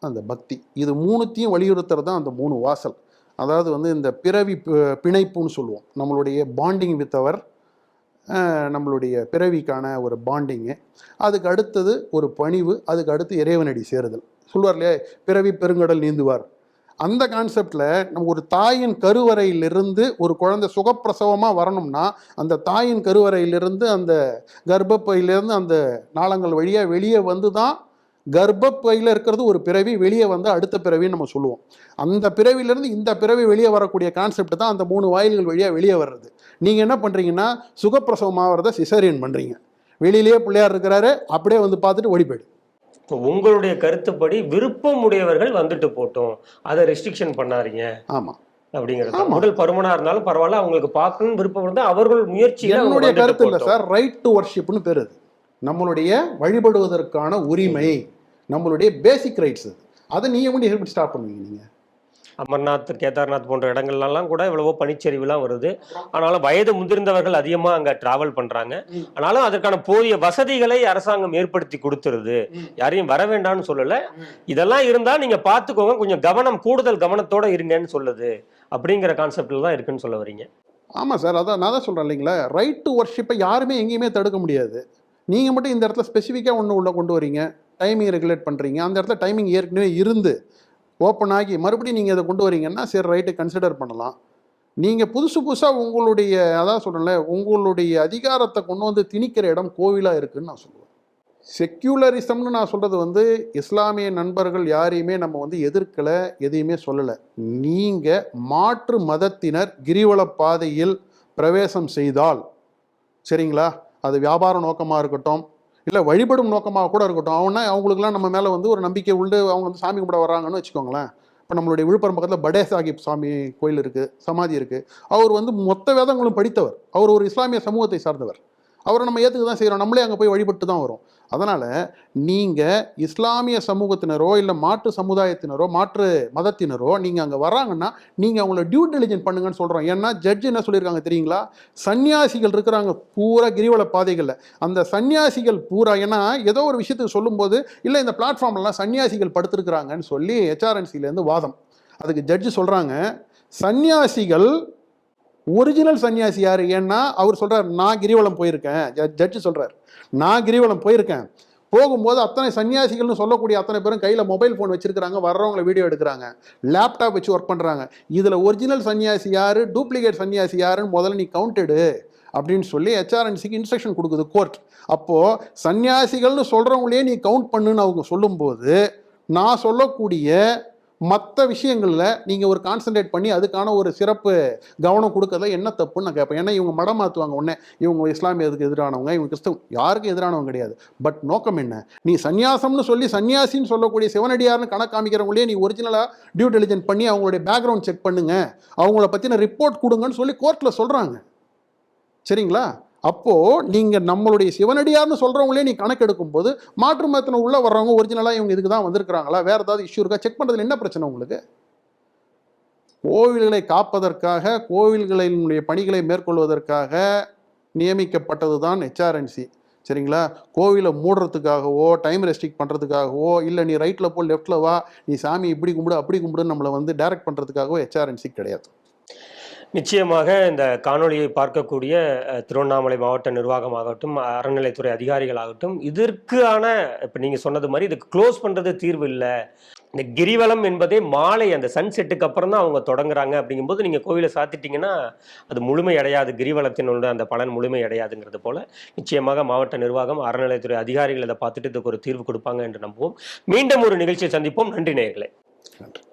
அந்த பக்தி, இது மூணுத்தையும் வலியுறுத்துறது தான் அந்த 3 வாசல். அதாவது வந்து இந்த பிறவி பிணைப்புன்னு சொல்லுவோம், நம்மளுடைய பாண்டிங் வித் அவர், நம்மளுடைய பிறவிக்கான ஒரு பாண்டிங்கு, அதுக்கு அடுத்தது ஒரு பணிவு, அதுக்கு அடுத்து இறைவனடி சேருதல். சொல்லுவார் இல்லையா, பிறவி பெருங்கடல் நீந்துவார். அந்த கான்செப்டில் நம்ம ஒரு தாயின் கருவறையிலிருந்து ஒரு குழந்தை சுகப்பிரசவமாக வரணும்னா அந்த தாயின் கருவறையிலிருந்து அந்த கர்ப்பப்பையிலேருந்து அந்த நாளங்கள் வழியாக வெளியே வந்து தான், கர்ப்பப்பையில் இருக்கிறது ஒரு பிறவி, வெளியே வந்து அடுத்த பிறவின்னு நம்ம சொல்லுவோம். அந்த பிறவியிலேருந்து இந்த பிறவி வெளியே வரக்கூடிய கான்செப்ட் தான் அந்த 3 வாயில்கள் வழியாக வெளியே வர்றது. நீங்கள் என்ன பண்ணுறீங்கன்னா, சுகப்பிரசவமாகறத சிசேரியன் பண்ணுறீங்க. வெளியிலேயே பிள்ளையார் இருக்கிறாரு, அப்படியே வந்து பார்த்துட்டு ஓடி போய்டு. உங்களுடைய கருத்துப்படி விருப்பம் உடையவர்கள் வந்துட்டு போட்டோம், அதை ரெஸ்ட்ரிக்ஷன் பண்ணாதீங்க. ஆமாம், அப்படிங்கிறது உடல் பருமனா இருந்தாலும் பரவாயில்ல, அவங்களுக்கு பார்க்கணும் விருப்பம் இருந்தால் அவர்கள் முயற்சி. என்னுடைய கருத்து இல்லை சார், ரைட் டு வர்ஷிப்னு பேர். அது நம்மளுடைய வழிபடுவதற்கான உரிமை, நம்மளுடைய பேசிக் ரைட்ஸ். அதை நீங்கள் எப்படி எப்படி ஸ்டாப் பண்ணுவீங்க? நீங்கள் அமர்நாத், கேதார்நாத் போன்ற இடங்கள்லாம் கூட இவ்வளவோ பனிச்சரிவுலாம் வருது. ஆனாலும் வயது முதிர்ந்தவர்கள் அதிகமாக அங்கே டிராவல் பண்ணுறாங்க. ஆனாலும் அதற்கான போதிய வசதிகளை அரசாங்கம் ஏற்படுத்தி கொடுத்துருது, யாரையும் வர வேண்டாம்னு சொல்லலை. இதெல்லாம் இருந்தால் நீங்கள் பார்த்துக்கோங்க, கொஞ்சம் கவனம், கூடுதல் கவனத்தோடு இருங்கன்னு சொல்லுது. அப்படிங்கிற கான்செப்டில் தான் இருக்குன்னு சொல்ல வரீங்க? ஆமாம் சார், அதான் நான் தான் சொல்கிறேன் இல்லைங்களா, ரைட் டு வர்ஷிப்பை யாருமே எங்கேயுமே தடுக்க முடியாது. நீங்கள் மட்டும் இந்த இடத்துல ஸ்பெசிஃபிக்காக ஒன்று உள்ள கொண்டு வரீங்க, டைமிங் ரெகுலேட் பண்ணுறீங்க. அந்த இடத்துல டைமிங் ஏற்கனவே இருந்து ஓப்பன் ஆகி மறுபடியும் நீங்கள் இதை கொண்டு வரீங்கன்னா சரி, ரைட்டு, கன்சிடர் பண்ணலாம். நீங்கள் புதுசாக உங்களுடைய, அதான் சொல்கிறேன்ல, உங்களுடைய அதிகாரத்தை கொண்டு வந்து திணிக்கிற இடம் கோவிலாக இருக்குதுன்னு நான் சொல்லுவேன். செக்யூலரிசம்னு நான் சொல்கிறது வந்து இஸ்லாமிய நண்பர்கள் யாரையுமே நம்ம வந்து எதிர்க்கலை, எதையுமே சொல்லலை. நீங்கள் மாற்று மதத்தினர் கிரிவல பாதையில் பிரவேசம் செய்தால், சரிங்களா, அது வியாபார நோக்கமாக இருக்கட்டும், இல்லை வழிபடும் நோக்கமாக கூட இருக்கட்டும், அவங்களுக்குலாம் நம்ம மேலே வந்து ஒரு நம்பிக்கை உண்டு, அவங்க வந்து சாமி கும்பிட வர்றாங்கன்னு வச்சுக்கோங்களேன். இப்போ நம்மளுடைய விழுப்புரம் பக்கத்தில் படே சாஹிப் சாமி கோயில் இருக்குது, சமாதி இருக்குது. அவர் வந்து மொத்த வேதங்களும் படித்தவர், அவர் ஒரு இஸ்லாமிய சமூகத்தை சார்ந்தவர். அவரை நம்ம ஏற்றுக்க தான் செய்கிறோம், நம்மளே அங்கே போய் வழிபட்டு தான் வரும். அதனால் நீங்கள் இஸ்லாமிய சமூகத்தினரோ இல்லை மாற்று சமுதாயத்தினரோ மாற்று மதத்தினரோ நீங்கள் அங்கே வராங்கன்னா நீங்கள் அவங்கள டியூ டெலிஜென்ட் பண்ணுங்கன்னு சொல்கிறோம். ஏன்னா ஜட்ஜ் என்ன சொல்லியிருக்காங்க தெரியுங்களா, சன்னியாசிகள் இருக்கிறாங்க பூரா கிரிவல பாதைகளில், அந்த சன்னியாசிகள் பூரா ஏன்னா ஏதோ ஒரு விஷயத்துக்கு சொல்லும்போது இல்லை இந்த பிளாட்ஃபார்ம்லாம் சன்னியாசிகள் படுத்திருக்கிறாங்கன்னு சொல்லி ஹெச்ஆர்என்சிலேருந்து வாதம். அதுக்கு ஜட்ஜு சொல்கிறாங்க, சன்னியாசிகள் ஒரிஜினல் சன்னியாசி யார்? ஏன்னா அவர் சொல்கிறார் நான் கிரிவலம் போயிருக்கேன், ஜட்ஜு சொல்கிறார் நான் கிரிவலம் போயிருக்கேன், போகும்போது அத்தனை சன்னியாசிகள்னு சொல்லக்கூடிய அத்தனை பேரும் கையில் மொபைல் ஃபோன் வச்சுருக்கிறாங்க, வர்றவங்களை வீடியோ எடுக்கிறாங்க, லேப்டாப் வச்சு ஒர்க் பண்ணுறாங்க, இதில் ஒரிஜினல் சன்னியாசி யார் டூப்ளிகேட் சன்னியாசி யாருன்னு முதல்ல நீ கவுண்டடு அப்படின்னு சொல்லி ஹெச்ஆர்என்சிக்கு இன்ஸ்ட்ரக்ஷன் கொடுக்குது கோர்ட். அப்போது சன்னியாசிகள்னு சொல்கிறவங்களே நீ கவுண்ட் பண்ணுன்னு அவங்க சொல்லும்போது நான் சொல்லக்கூடிய மற்ற விஷயங்களில் நீங்கள் ஒரு கான்சன்ட்ரேட் பண்ணி அதுக்கான ஒரு சிறப்பு கவனம் கொடுக்கறதுல என்ன தப்புன்னு நான் கேட்பேன். ஏன்னா இவங்க மடம் மாற்றுவாங்க, உடனே இவங்க இஸ்லாமியத்துக்கு எதிரானவங்க, இவங்க கிறிஸ்தவம் யாருக்கும் எதிரானவங்க கிடையாது. பட் நோக்கம் என்ன, நீ சன்னியாசம்னு சொல்லி சன்னியாசின்னு சொல்லக்கூடிய சிவனடியார்னு கணக்கு காமிக்கிறவங்களே நீ ஒரிஜினலாக டியூ டெலிஜென்ட் பண்ணி அவங்களுடைய பேக்ரவுண்ட் செக் பண்ணுங்க, அவங்கள பற்றின ரிப்போர்ட் கொடுங்கன்னு சொல்லி கோர்ட்டில் சொல்கிறாங்க. சரிங்களா? அப்போது நீங்கள் நம்மளுடைய சிவனடியார்னு சொல்கிறவங்களே நீ கணக்கெடுக்கும் போது மாற்று மதத்தின உள்ளே வர்றவங்க ஒரிஜினலாக இவங்க இதுக்கு தான் வந்திருக்கிறாங்களா, வேறு ஏதாவது இஷ்யூ இருக்கா செக் பண்ணுறதுல என்ன பிரச்சனை உங்களுக்கு? கோவில்களை காப்பதற்காக கோவில்களினுடைய பணிகளை மேற்கொள்வதற்காக நியமிக்கப்பட்டது தான் ஹெச்ஆர்என்சி. சரிங்களா? கோவிலை மூடுறதுக்காகவோ டைம் ரெஸ்ட்ரிக்ட் பண்ணுறதுக்காகவோ இல்லை நீ ரைட்டில் போ லெஃப்டில் வா நீ சாமி இப்படி கும்பிடு அப்படி கும்பிடுன்னு நம்மளை வந்து டைரக்ட் பண்ணுறதுக்காகவோ ஹெச்ஆர்என்சி கிடையாது. நிச்சயமாக இந்த காணொளியை பார்க்கக்கூடிய திருவண்ணாமலை மாவட்ட நிர்வாகமாகட்டும், அறநிலைத்துறை அதிகாரிகளாகட்டும், இதற்கான இப்போ நீங்கள் சொன்னது மாதிரி இதுக்கு க்ளோஸ் பண்ணுறது தீர்வு இல்லை. இந்த கிரிவலம் என்பதே மாலை அந்த சன்செட்டுக்கு அப்புறம் தான் அவங்க தொடங்குறாங்க. அப்படிங்கும்போது நீங்கள் கோவிலை சாத்திட்டீங்கன்னா அது முழுமை அடையாது, கிரிவலத்தினோட அந்த பலன் முழுமை அடையாதுங்கிறது போல நிச்சயமாக மாவட்ட நிர்வாகம், அறநிலைத்துறை அதிகாரிகள் இதை பார்த்துட்டு இதுக்கு ஒரு தீர்வு கொடுப்பாங்க என்று நம்புவோம். மீண்டும் ஒரு நிகழ்ச்சியை சந்திப்போம். நன்றி நேயர்களே. நன்றி.